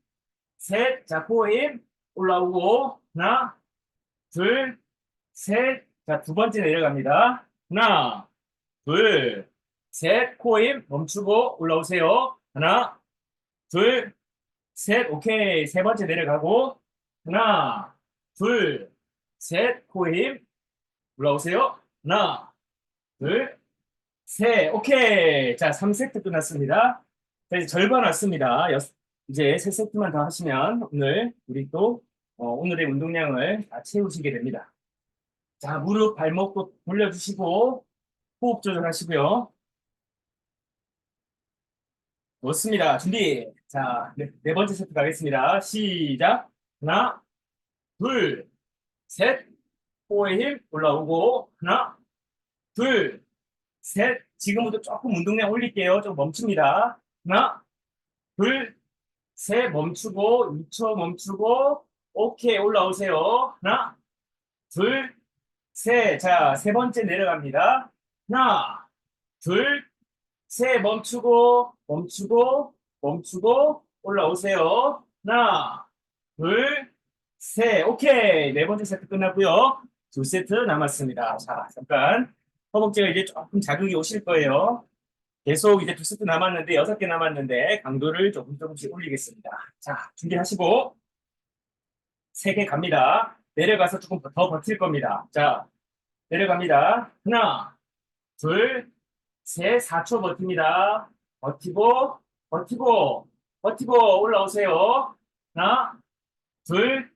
셋. 자, 코어힘 올라오고 하나, 둘, 셋. 자, 두 번째 내려갑니다. 하나, 둘, 셋. 코어힘 멈추고 올라오세요. 하나, 둘, 셋. 오케이. 세 번째 내려가고 하나, 둘, 셋. 코어힘 올라오세요. 하나, 둘, 셋. 오케이. 자, 3세트 끝났습니다. 자, 이제 절반 왔습니다. 이제 3세트만 더 하시면 오늘 우리 또 오늘의 운동량을 다 채우시게 됩니다. 자, 무릎, 발목도 돌려주시고 호흡 조절하시고요. 좋습니다. 준비. 자, 네 번째 세트 가겠습니다. 시작. 하나, 둘, 셋. 코어에 힘 올라오고 하나, 둘, 셋. 지금부터 조금 운동량 올릴게요. 좀 멈춥니다. 하나, 둘, 셋. 멈추고 2초 멈추고 오케이 올라오세요. 하나, 둘, 셋. 자, 세 번째 내려갑니다. 하나, 둘, 셋. 멈추고 올라오세요. 하나, 둘, 셋. 오케이. 네 번째 세트 끝났고요. 2세트 남았습니다. 자, 잠깐 허벅지가 이제 조금 자극이 오실 거예요. 계속 이제 2세트 남았는데 6개 남았는데 강도를 조금씩 올리겠습니다. 자, 준비하시고 3개 갑니다. 내려가서 조금 더 버틸 겁니다. 자, 내려갑니다. 하나, 둘, 셋, 4초 버팁니다. 버티고 올라오세요. 하나, 둘,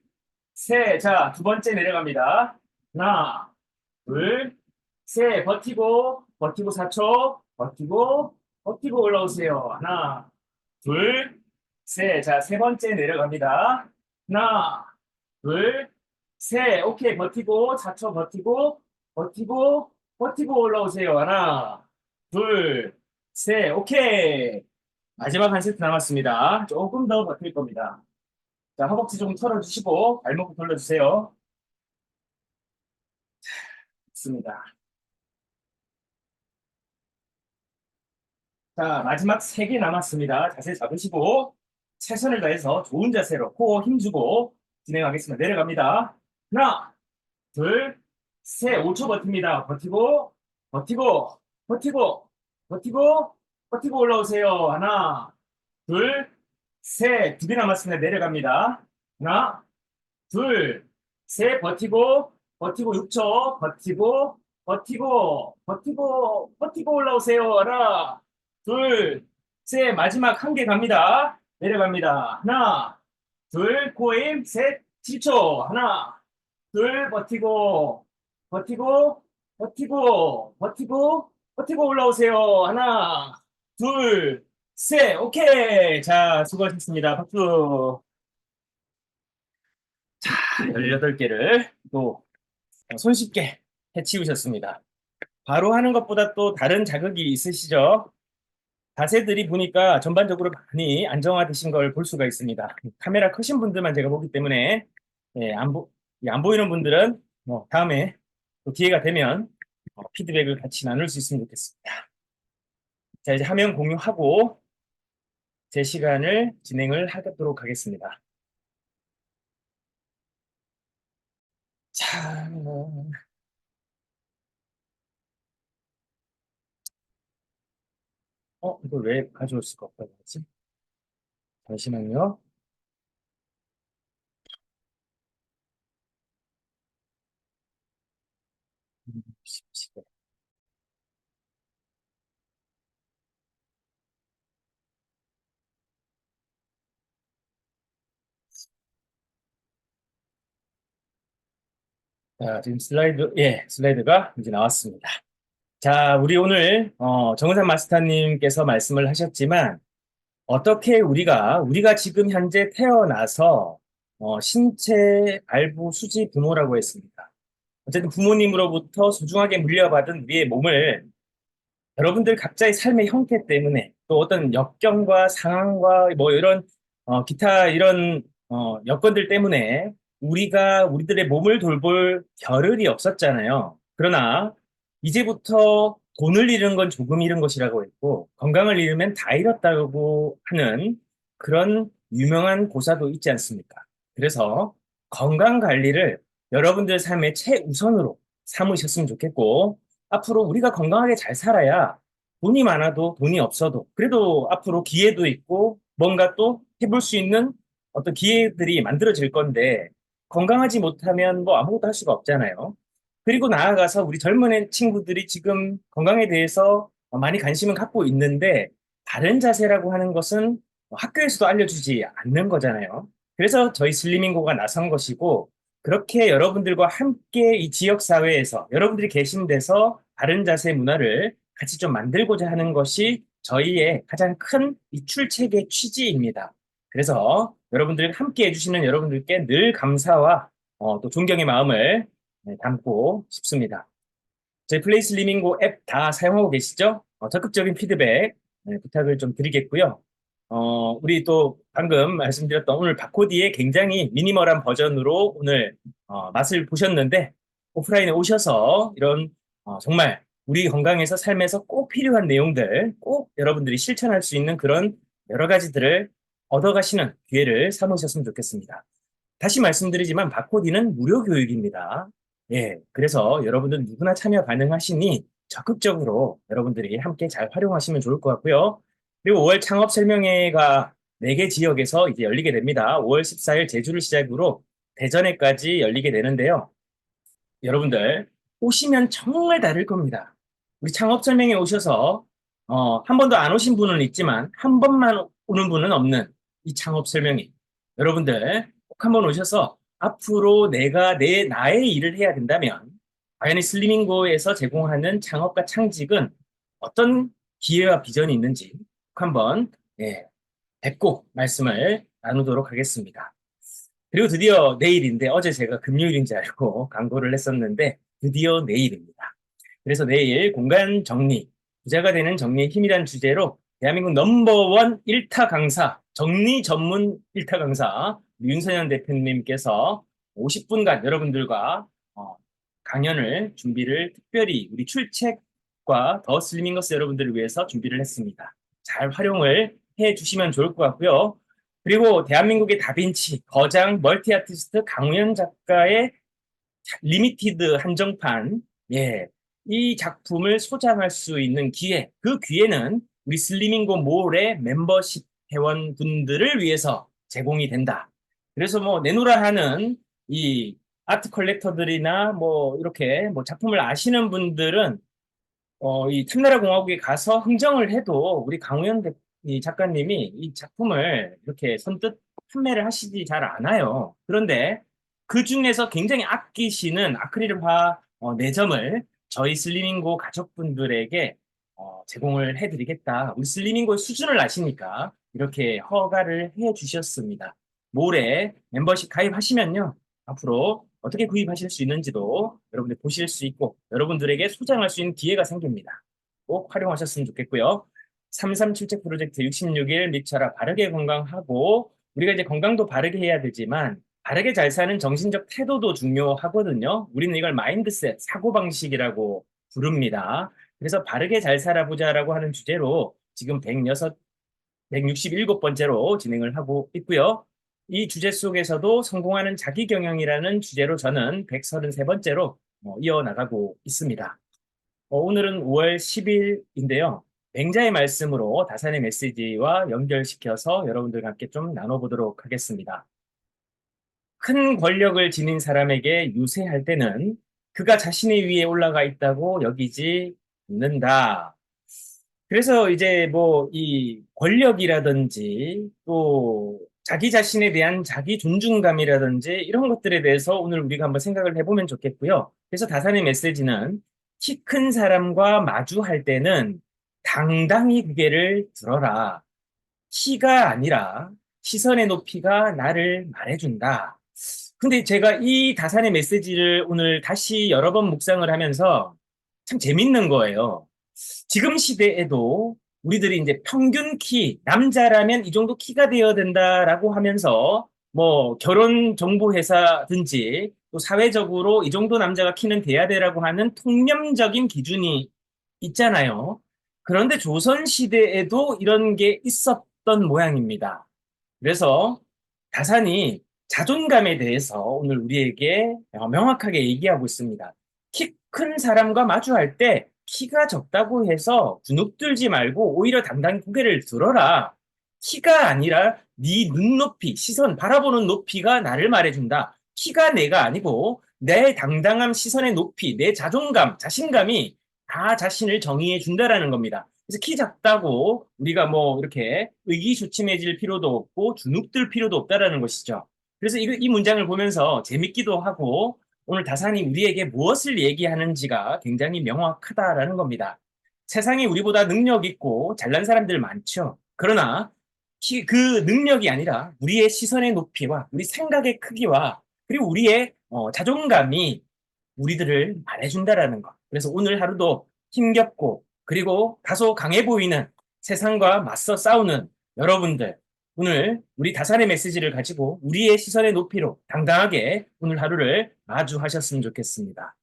셋. 자, 두 번째 내려갑니다. 하나, 둘, 셋. 버티고 4초. 버티고 올라오세요. 하나, 둘, 셋. 자, 세 번째 내려갑니다. 하나, 둘, 셋. 오케이. 버티고 4초 버티고 올라오세요. 하나, 둘, 셋. 오케이. 마지막 한 세트 남았습니다. 조금 더 버틸 겁니다. 자, 허벅지 좀 털어주시고 발목 돌려주세요. 좋습니다. 자, 마지막 3개 남았습니다. 자세 잡으시고 최선을 다해서 좋은 자세로 코어 힘주고 진행하겠습니다. 내려갑니다. 하나, 둘, 셋, 5초 버팁니다. 버티고, 버티고, 버티고, 버티고, 버티고 올라오세요. 하나, 둘, 셋, 2개 남았습니다. 내려갑니다. 하나, 둘, 셋, 버티고, 버티고 6초, 버티고, 버티고, 버티고, 버티고 올라오세요. 하나, 둘, 셋, 마지막 1개 갑니다. 내려갑니다. 하나, 둘, 코임, 셋, 7초. 하나, 둘, 버티고, 버티고, 버티고, 버티고, 버티고 올라오세요. 하나, 둘, 셋, 오케이. 자, 수고하셨습니다. 박수. 18개를 또 손쉽게 해치우셨습니다. 바로 하는 것보다 또 다른 자극이 있으시죠? 자세들이 보니까 전반적으로 많이 안정화되신 걸 볼 수가 있습니다. 카메라 크신 분들만 제가 보기 때문에 예, 안 보이는 분들은 다음에 또 기회가 되면 피드백을 같이 나눌 수 있으면 좋겠습니다. 자, 이제 화면 공유하고 제 시간을 진행을 하도록 하겠습니다. 자, 이걸 왜 가져올 수가 없다고 하지? 잠시만요. 자, 지금 슬라이드가 이제 나왔습니다. 자, 우리 오늘 정은상 마스터님께서 말씀을 하셨지만 어떻게 우리가 지금 현재 태어나서 신체 발부 수지 부모라고 했습니다. 어쨌든 부모님으로부터 소중하게 물려받은 우리의 몸을 여러분들 각자의 삶의 형태 때문에 또 어떤 역경과 상황과 뭐 이런 기타 이런 여건들 때문에 우리가 우리들의 몸을 돌볼 겨를이 없었잖아요. 그러나 이제부터 돈을 잃은 건 조금 잃은 것이라고 했고 건강을 잃으면 다 잃었다고 하는 그런 유명한 고사도 있지 않습니까? 그래서 건강 관리를 여러분들 삶의 최우선으로 삼으셨으면 좋겠고 앞으로 우리가 건강하게 잘 살아야 돈이 많아도 돈이 없어도 그래도 앞으로 기회도 있고 뭔가 또 해볼 수 있는 어떤 기회들이 만들어질 건데 건강하지 못하면 뭐 아무것도 할 수가 없잖아요. 그리고 나아가서 우리 젊은 친구들이 지금 건강에 대해서 많이 관심을 갖고 있는데 바른 자세라고 하는 것은 학교에서도 알려주지 않는 거잖아요. 그래서 저희 슬리밍고가 나선 것이고 그렇게 여러분들과 함께 이 지역사회에서 여러분들이 계신 데서 바른 자세 문화를 같이 좀 만들고자 하는 것이 저희의 가장 큰 이 출첵의 취지입니다. 그래서 여러분들 함께 해주시는 여러분들께 늘 감사와 또 존경의 마음을 담고 싶습니다. 저희 플레이스 리밍고 앱 다 사용하고 계시죠? 적극적인 피드백 부탁을 좀 드리겠고요. 우리 또 방금 말씀드렸던 오늘 바코디의 굉장히 미니멀한 버전으로 오늘 맛을 보셨는데 오프라인에 오셔서 이런 정말 우리 건강에서 삶에서 꼭 필요한 내용들 꼭 여러분들이 실천할 수 있는 그런 여러 가지들을 얻어가시는 기회를 삼으셨으면 좋겠습니다. 다시 말씀드리지만 바코디는 무료 교육입니다. 예, 그래서 여러분들 누구나 참여 가능하시니 적극적으로 여러분들이 함께 잘 활용하시면 좋을 것 같고요. 그리고 5월 창업 설명회가 4개 지역에서 이제 열리게 됩니다. 5월 14일 제주를 시작으로 대전에까지 열리게 되는데요. 여러분들 오시면 정말 다를 겁니다. 우리 창업 설명회 오셔서 한 번도 안 오신 분은 있지만 한 번만 오는 분은 없는 이 창업 설명회. 여러분들 꼭 한번 오셔서 앞으로 내가 나의 일을 해야 된다면 과연 이 슬리밍고에서 제공하는 창업과 창직은 어떤 기회와 비전이 있는지 꼭 한번 뵙고 말씀을 나누도록 하겠습니다. 그리고 드디어 내일인데 어제 제가 금요일인 줄 알고 광고를 했었는데 드디어 내일입니다. 그래서 내일 공간 정리, 부자가 되는 정리의 힘이란 주제로 대한민국 넘버원 1타 강사, 정리 전문 1타 강사 윤선현 대표님께서 50분간 여러분들과 강연을 준비를 특별히 우리 출첵과 더 슬리밍거스 여러분들을 위해서 준비를 했습니다. 잘 활용을 해 주시면 좋을 것 같고요. 그리고 대한민국의 다빈치, 거장, 멀티 아티스트 강우현 작가의 리미티드 한정판, 예, 이 작품을 소장할 수 있는 기회, 그 기회는 우리 슬리밍고 몰의 멤버십 회원분들을 위해서 제공이 된다. 그래서 뭐 내노라 하는 이 아트 컬렉터들이나 뭐 이렇게 뭐 작품을 아시는 분들은 이 탐나라 공화국에 가서 흥정을 해도 우리 강우현 이 작가님이 이 작품을 이렇게 선뜻 판매를 하시지 잘 않아요. 그런데 그 중에서 굉장히 아끼시는 아크릴화 4점을 저희 슬리밍고 가족분들에게 제공을 해드리겠다. 우리 슬리밍고의 수준을 아시니까 이렇게 허가를 해주셨습니다. 몰에 멤버십 가입하시면요. 앞으로 어떻게 구입하실 수 있는지도 여러분들 보실 수 있고 여러분들에게 소장할 수 있는 기회가 생깁니다. 꼭 활용하셨으면 좋겠고요. 337책 프로젝트 66일 미쳐라 바르게 건강하고 우리가 이제 건강도 바르게 해야 되지만 바르게 잘 사는 정신적 태도도 중요하거든요. 우리는 이걸 마인드셋, 사고방식이라고 부릅니다. 그래서 바르게 잘 살아보자라고 하는 주제로 지금 167번째로 진행을 하고 있고요. 이 주제 속에서도 성공하는 자기경영이라는 주제로 저는 133번째로 이어나가고 있습니다. 오늘은 5월 10일인데요. 맹자의 말씀으로 다산의 메시지와 연결시켜서 여러분들과 함께 좀 나눠보도록 하겠습니다. 큰 권력을 지닌 사람에게 유세할 때는 그가 자신의 위에 올라가 있다고 여기지 않는다. 그래서 이제 뭐 이 권력이라든지 또 자기 자신에 대한 자기 존중감이라든지 이런 것들에 대해서 오늘 우리가 한번 생각을 해보면 좋겠고요. 그래서 다산의 메시지는 키 큰 사람과 마주할 때는 당당히 고개를 들어라. 키가 아니라 시선의 높이가 나를 말해준다. 근데 제가 이 다산의 메시지를 오늘 다시 여러 번 묵상을 하면서 참 재밌는 거예요. 지금 시대에도 우리들이 이제 평균 키, 남자라면 이 정도 키가 되어야 된다라고 하면서 뭐 결혼 정보 회사든지 또 사회적으로 이 정도 남자가 키는 돼야 되라고 하는 통념적인 기준이 있잖아요. 그런데 조선 시대에도 이런 게 있었던 모양입니다. 그래서 다산이 자존감에 대해서 오늘 우리에게 명확하게 얘기하고 있습니다. 키 큰 사람과 마주할 때 키가 적다고 해서 주눅 들지 말고 오히려 당당히 고개를 들어라. 키가 아니라 네 눈높이, 시선, 바라보는 높이가 나를 말해준다. 키가 내가 아니고 내 당당함, 시선의 높이, 내 자존감, 자신감이 다 자신을 정의해 준다라는 겁니다. 그래서 키 작다고 우리가 뭐 이렇게 의기소침해질 필요도 없고 주눅들 필요도 없다라는 것이죠. 그래서 이 문장을 보면서 재밌기도 하고 오늘 다산이 우리에게 무엇을 얘기하는지가 굉장히 명확하다라는 겁니다. 세상에 우리보다 능력 있고 잘난 사람들 많죠. 그러나 그 능력이 아니라 우리의 시선의 높이와 우리 생각의 크기와 그리고 우리의 자존감이 우리들을 말해준다라는 것. 그래서 오늘 하루도 힘겹고 그리고 다소 강해 보이는 세상과 맞서 싸우는 여러분들, 오늘 우리 다산의 메시지를 가지고 우리의 시선의 높이로 당당하게 오늘 하루를 마주하셨으면 좋겠습니다.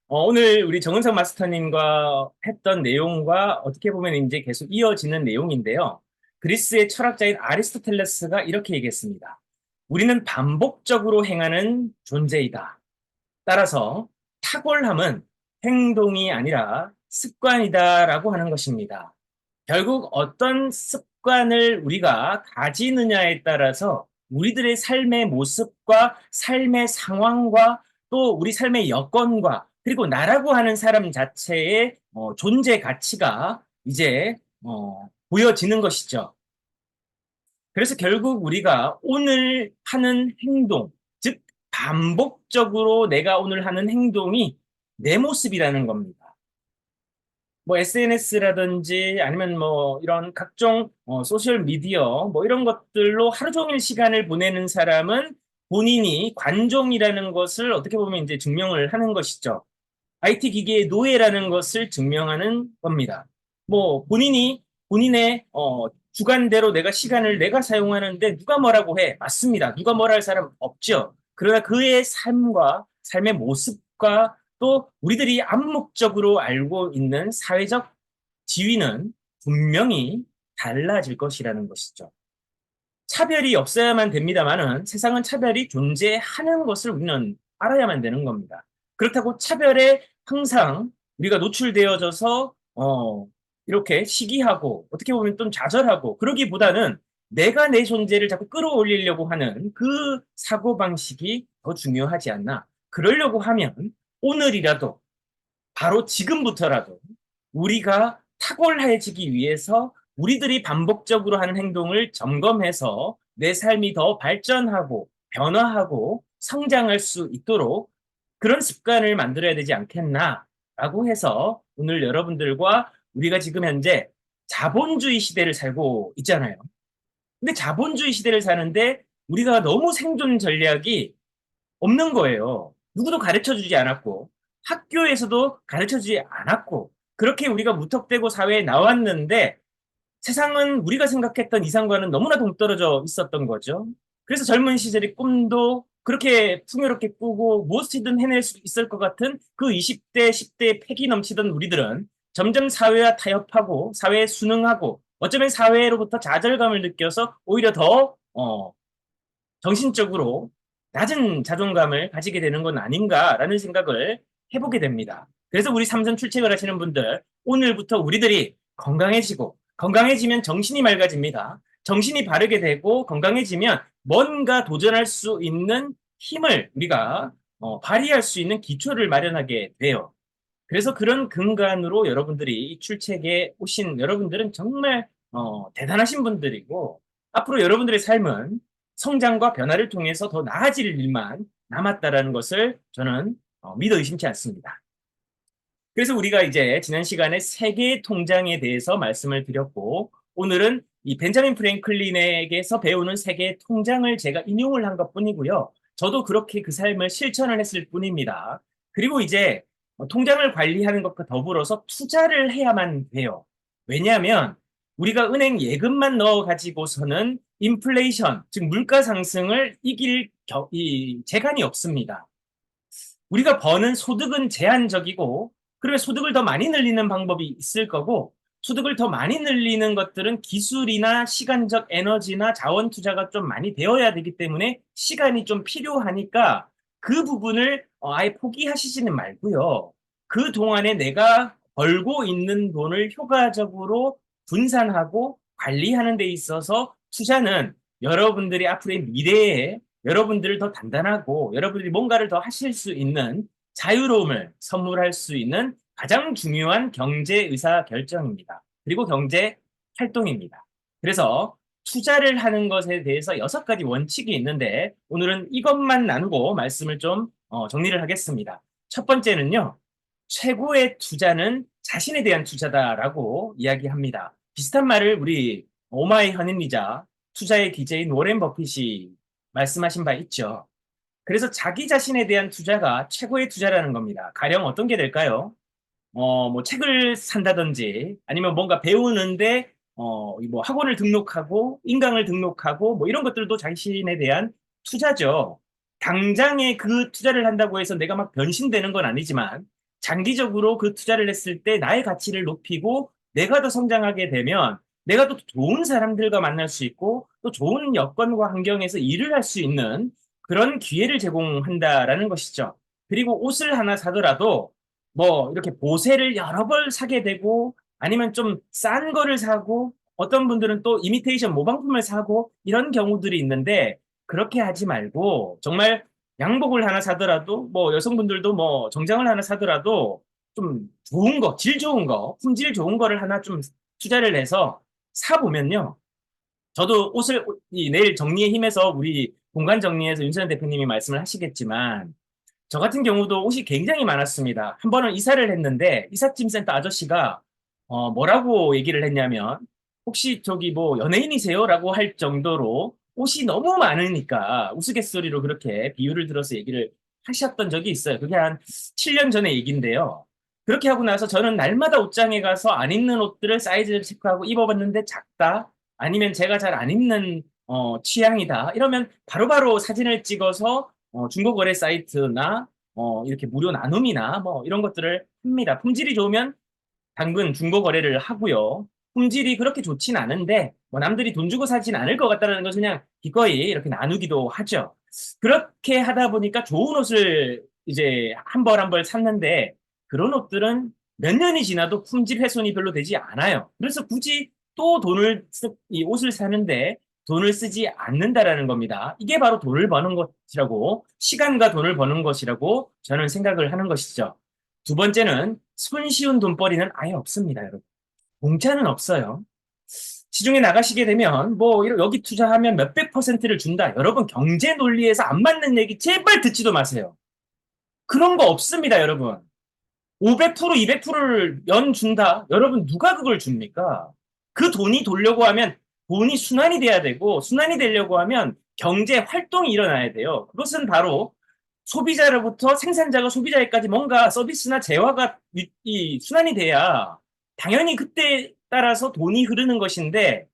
오늘 우리 정은석 마스터님과 했던 내용과 어떻게 보면 이제 계속 이어지는 내용인데요. 그리스의 철학자인 아리스토텔레스가 이렇게 얘기했습니다. 우리는 반복적으로 행하는 존재이다. 따라서 탁월함은 행동이 아니라 습관이다라고 하는 것입니다. 결국 어떤 습관을 우리가 가지느냐에 따라서 우리들의 삶의 모습과 삶의 상황과 또 우리 삶의 여건과 그리고 나라고 하는 사람 자체의 존재 가치가 이제 보여지는 것이죠. 그래서 결국 우리가 오늘 하는 행동, 즉 반복적으로 내가 오늘 하는 행동이 내 모습이라는 겁니다. 뭐 SNS라든지 아니면 뭐 이런 각종 소셜 미디어 뭐 이런 것들로 하루 종일 시간을 보내는 사람은 본인이 관종이라는 것을 어떻게 보면 이제 증명을 하는 것이죠. IT 기계의 노예라는 것을 증명하는 겁니다. 뭐 본인의 주관대로 내가 시간을 내가 사용하는데 누가 뭐라고 해? 맞습니다. 누가 뭐라 할 사람 없죠. 그러나 그의 삶과 삶의 모습 모습과 또 우리들이 암묵적으로 알고 있는 사회적 지위는 분명히 달라질 것이라는 것이죠. 차별이 없어야만 됩니다만은 세상은 차별이 존재하는 것을 우리는 알아야만 되는 겁니다. 그렇다고 차별에 항상 우리가 노출되어져서 이렇게 시기하고 어떻게 보면 좀 좌절하고 그러기보다는 내가 내 존재를 자꾸 끌어올리려고 하는 그 사고방식이 더 중요하지 않나. 그러려고 하면 오늘이라도 바로 지금부터라도 우리가 탁월해지기 위해서 우리들이 반복적으로 하는 행동을 점검해서 내 삶이 더 발전하고 변화하고 성장할 수 있도록 그런 습관을 만들어야 되지 않겠나라고 해서 오늘 여러분들과 우리가 지금 현재 자본주의 시대를 살고 있잖아요. 근데 자본주의 시대를 사는데 우리가 너무 생존 전략이 없는 거예요. 누구도 가르쳐 주지 않았고 학교에서도 가르쳐 주지 않았고 그렇게 우리가 무턱대고 사회에 나왔는데 세상은 우리가 생각했던 이상과는 너무나 동떨어져 있었던 거죠. 그래서 젊은 시절의 꿈도 그렇게 풍요롭게 꾸고 무엇이든 해낼 수 있을 것 같은 그 20대, 10대에 패기 넘치던 우리들은 점점 사회와 타협하고 사회에 순응하고 어쩌면 사회로부터 좌절감을 느껴서 오히려 더 정신적으로 낮은 자존감을 가지게 되는 건 아닌가라는 생각을 해보게 됩니다. 그래서 우리 삼선 출첵을 하시는 분들 오늘부터 우리들이 건강해지고 건강해지면 정신이 맑아집니다. 정신이 바르게 되고 건강해지면 뭔가 도전할 수 있는 힘을 우리가 발휘할 수 있는 기초를 마련하게 돼요. 그래서 그런 근간으로 여러분들이 출첵에 오신 여러분들은 정말 대단하신 분들이고 앞으로 여러분들의 삶은 성장과 변화를 통해서 더 나아질 일만 남았다라는 것을 저는 믿어 의심치 않습니다. 그래서 우리가 이제 지난 시간에 세계 통장에 대해서 말씀을 드렸고 오늘은 이 벤자민 프랭클린에게서 배우는 세계 통장을 제가 인용을 한 것뿐이고요. 저도 그렇게 그 삶을 실천을 했을 뿐입니다. 그리고 이제 통장을 관리하는 것과 더불어서 투자를 해야만 돼요. 왜냐하면 우리가 은행 예금만 넣어 가지고서는 인플레이션, 즉 물가 상승을 이길 재간이 없습니다. 우리가 버는 소득은 제한적이고 그러면 소득을 더 많이 늘리는 방법이 있을 거고 소득을 더 많이 늘리는 것들은 기술이나 시간적 에너지나 자원 투자가 좀 많이 되어야 되기 때문에 시간이 좀 필요하니까 그 부분을 아예 포기하시지는 말고요. 그 동안에 내가 벌고 있는 돈을 효과적으로 분산하고 관리하는 데 있어서 투자는 여러분들이 앞으로의 미래에 여러분들을 더 단단하고 여러분들이 뭔가를 더 하실 수 있는 자유로움을 선물할 수 있는 가장 중요한 경제 의사 결정입니다. 그리고 경제 활동입니다. 그래서 투자를 하는 것에 대해서 6가지 원칙이 있는데 오늘은 이것만 나누고 말씀을 좀 정리를 하겠습니다. 첫 번째는요. 최고의 투자는 자신에 대한 투자다라고 이야기합니다. 비슷한 말을 우리 오마이 현인리자 투자의 기재인 워렌 버핏이 말씀하신 바 있죠. 그래서 자기 자신에 대한 투자가 최고의 투자라는 겁니다. 가령 어떤 게 될까요? 뭐 책을 산다든지 아니면 뭔가 배우는데 뭐 학원을 등록하고 인강을 등록하고 뭐 이런 것들도 자신에 대한 투자죠. 당장에 그 투자를 한다고 해서 내가 막 변신되는 건 아니지만 장기적으로 그 투자를 했을 때 나의 가치를 높이고 내가 더 성장하게 되면 내가 또 좋은 사람들과 만날 수 있고 또 좋은 여건과 환경에서 일을 할 수 있는 그런 기회를 제공한다라는 것이죠. 그리고 옷을 하나 사더라도 뭐 이렇게 보세를 여러 벌 사게 되고 아니면 좀 싼 거를 사고 어떤 분들은 또 이미테이션 모방품을 사고 이런 경우들이 있는데 그렇게 하지 말고 정말 양복을 하나 사더라도 뭐 여성분들도 뭐 정장을 하나 사더라도 좀 좋은 거, 질 좋은 거, 품질 좋은 거를 하나 좀 투자를 해서 사보면요. 저도 옷을 내일 정리의 힘에서 우리 공간 정리에서 윤세현 대표님이 말씀을 하시겠지만 저 같은 경우도 옷이 굉장히 많았습니다. 한 번은 이사를 했는데 이삿짐센터 아저씨가 뭐라고 얘기를 했냐면 혹시 저기 뭐 연예인이세요? 라고 할 정도로 옷이 너무 많으니까 우스갯소리로 그렇게 비유를 들어서 얘기를 하셨던 적이 있어요. 그게 한 7년 전의 얘기인데요. 그렇게 하고 나서 저는 날마다 옷장에 가서 안 입는 옷들을 사이즈를 체크하고 입어봤는데 작다? 아니면 제가 잘 안 입는 취향이다. 이러면 바로바로 사진을 찍어서 중고거래 사이트나 이렇게 무료 나눔이나 뭐 이런 것들을 합니다. 품질이 좋으면 당근 중고 거래를 하고요. 품질이 그렇게 좋진 않은데 뭐 남들이 돈 주고 사진 않을 것 같다는 것은 그냥 기꺼이 이렇게 나누기도 하죠. 그렇게 하다 보니까 좋은 옷을 이제 한 벌 한 벌 샀는데 그런 옷들은 몇 년이 지나도 품질 훼손이 별로 되지 않아요. 그래서 굳이 또 이 옷을 사는데 돈을 쓰지 않는다라는 겁니다. 이게 바로 돈을 버는 것이라고, 시간과 돈을 버는 것이라고 저는 생각을 하는 것이죠. 두 번째는 손쉬운 돈벌이는 아예 없습니다, 여러분. 공짜는 없어요. 시중에 나가시게 되면 뭐 여기 투자하면 몇백 퍼센트를 준다. 여러분 경제 논리에서 안 맞는 얘기 제발 듣지도 마세요. 그런 거 없습니다, 여러분. 500%, 200%를 연 준다. 여러분 누가 그걸 줍니까? 그 돈이 돌려고 하면 돈이 순환이 돼야 되고 순환이 되려고 하면 경제 활동이 일어나야 돼요. 그것은 바로 소비자로부터 생산자가 소비자에까지 뭔가 서비스나 재화가 순환이 돼야 당연히 그때 따라서 돈이 흐르는 것인데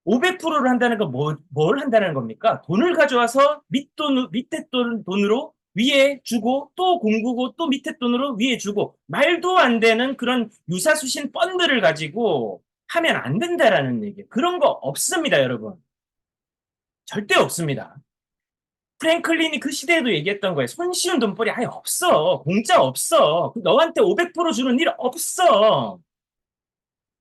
500%를 한다는 건 뭘 한다는 겁니까? 돈을 가져와서 밑에 돈으로 위에 주고 또 공구고 또 밑에 돈으로 위에 주고 말도 안 되는 그런 유사수신 펀드를 가지고 하면 안 된다라는 얘기예요. 그런 거 없습니다, 여러분. 절대 없습니다. 프랭클린이 그 시대에도 얘기했던 거예요. 손쉬운 돈벌이 아예 없어. 공짜 없어. 너한테 500% 주는 일 없어.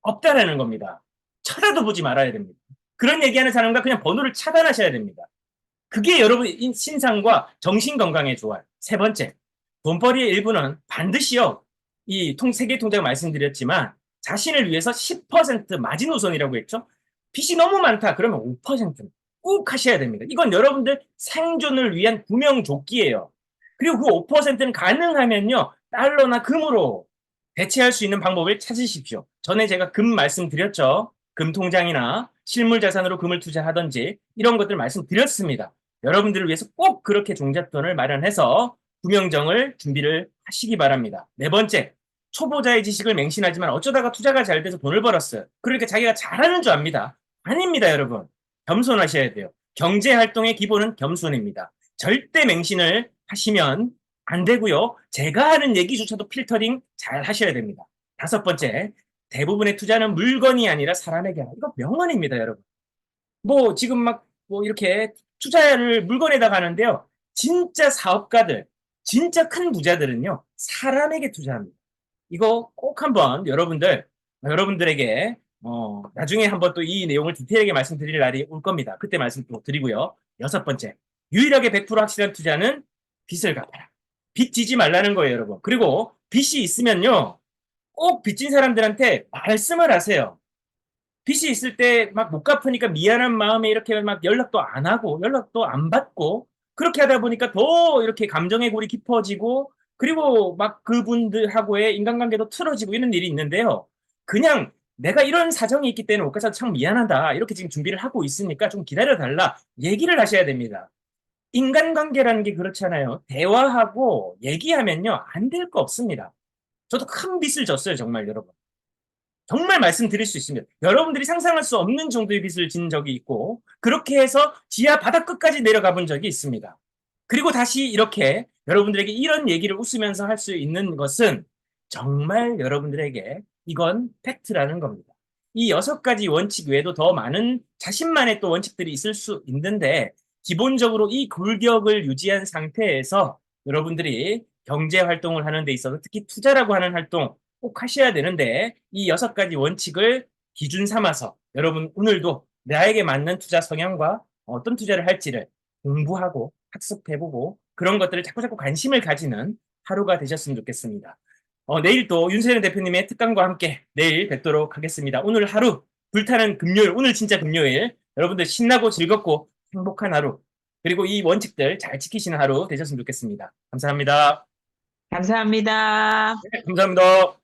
없다라는 겁니다. 쳐다도 보지 말아야 됩니다. 그런 얘기하는 사람과 그냥 번호를 차단하셔야 됩니다. 그게 여러분 신상과 정신 건강에 좋아요. 세 번째, 돈벌이의 일부는 반드시요. 이 세계 통장을 말씀드렸지만 자신을 위해서 10% 마지노선이라고 했죠. 빚이 너무 많다. 그러면 5%는 꼭 하셔야 됩니다. 이건 여러분들 생존을 위한 구명조끼예요. 그리고 그 5%는 가능하면요. 달러나 금으로 대체할 수 있는 방법을 찾으십시오. 전에 제가 금 말씀드렸죠. 금 통장이나 실물 자산으로 금을 투자하든지 이런 것들 말씀드렸습니다. 여러분들을 위해서 꼭 그렇게 종잣돈을 마련해서 구명정을 준비를 하시기 바랍니다. 네 번째, 초보자의 지식을 맹신하지만 어쩌다가 투자가 잘 돼서 돈을 벌었어요. 그러니까 자기가 잘하는 줄 압니다. 아닙니다, 여러분. 겸손하셔야 돼요. 경제활동의 기본은 겸손입니다. 절대 맹신을 하시면 안 되고요. 제가 하는 얘기조차도 필터링 잘 하셔야 됩니다. 다섯 번째, 대부분의 투자는 물건이 아니라 사람에게 하라. 이거 명언입니다, 여러분. 뭐 지금 막 뭐 이렇게 투자를 물건에다가 하는데요. 진짜 사업가들, 진짜 큰 부자들은요. 사람에게 투자합니다. 이거 꼭 한번 여러분들에게 나중에 한번 또 이 내용을 디테일하게 말씀드릴 날이 올 겁니다. 그때 말씀 또 드리고요. 여섯 번째, 유일하게 100% 확실한 투자는 빚을 갚아라. 빚 지지 말라는 거예요, 여러분. 그리고 빚이 있으면요. 꼭 빚진 사람들한테 말씀을 하세요. 빚이 있을 때 막 못 갚으니까 미안한 마음에 이렇게 막 연락도 안 하고 연락도 안 받고 그렇게 하다 보니까 더 이렇게 감정의 골이 깊어지고 그리고 막 그분들하고의 인간관계도 틀어지고 이런 일이 있는데요. 그냥 내가 이런 사정이 있기 때문에 못 가서 참 미안하다. 이렇게 지금 준비를 하고 있으니까 좀 기다려 달라. 얘기를 하셔야 됩니다. 인간관계라는 게 그렇잖아요. 대화하고 얘기하면요. 안 될 거 없습니다. 저도 큰 빚을 졌어요, 정말 여러분. 정말 말씀드릴 수 있습니다. 여러분들이 상상할 수 없는 정도의 빚을 진 적이 있고 그렇게 해서 지하 바닥 끝까지 내려가 본 적이 있습니다. 그리고 다시 이렇게 여러분들에게 이런 얘기를 웃으면서 할 수 있는 것은 정말 여러분들에게 이건 팩트라는 겁니다. 이 여섯 가지 원칙 외에도 더 많은 자신만의 또 원칙들이 있을 수 있는데 기본적으로 이 골격을 유지한 상태에서 여러분들이 경제 활동을 하는 데 있어서 특히 투자라고 하는 활동 꼭 하셔야 되는데 이 여섯 가지 원칙을 기준 삼아서 여러분 오늘도 나에게 맞는 투자 성향과 어떤 투자를 할지를 공부하고 학습해보고 그런 것들을 자꾸자꾸 관심을 가지는 하루가 되셨으면 좋겠습니다. 내일 또 윤세현 대표님의 특강과 함께 내일 뵙도록 하겠습니다. 오늘 하루 불타는 금요일, 오늘 진짜 금요일 여러분들 신나고 즐겁고 행복한 하루 그리고 이 원칙들 잘 지키시는 하루 되셨으면 좋겠습니다. 감사합니다. 감사합니다. 네, 감사합니다.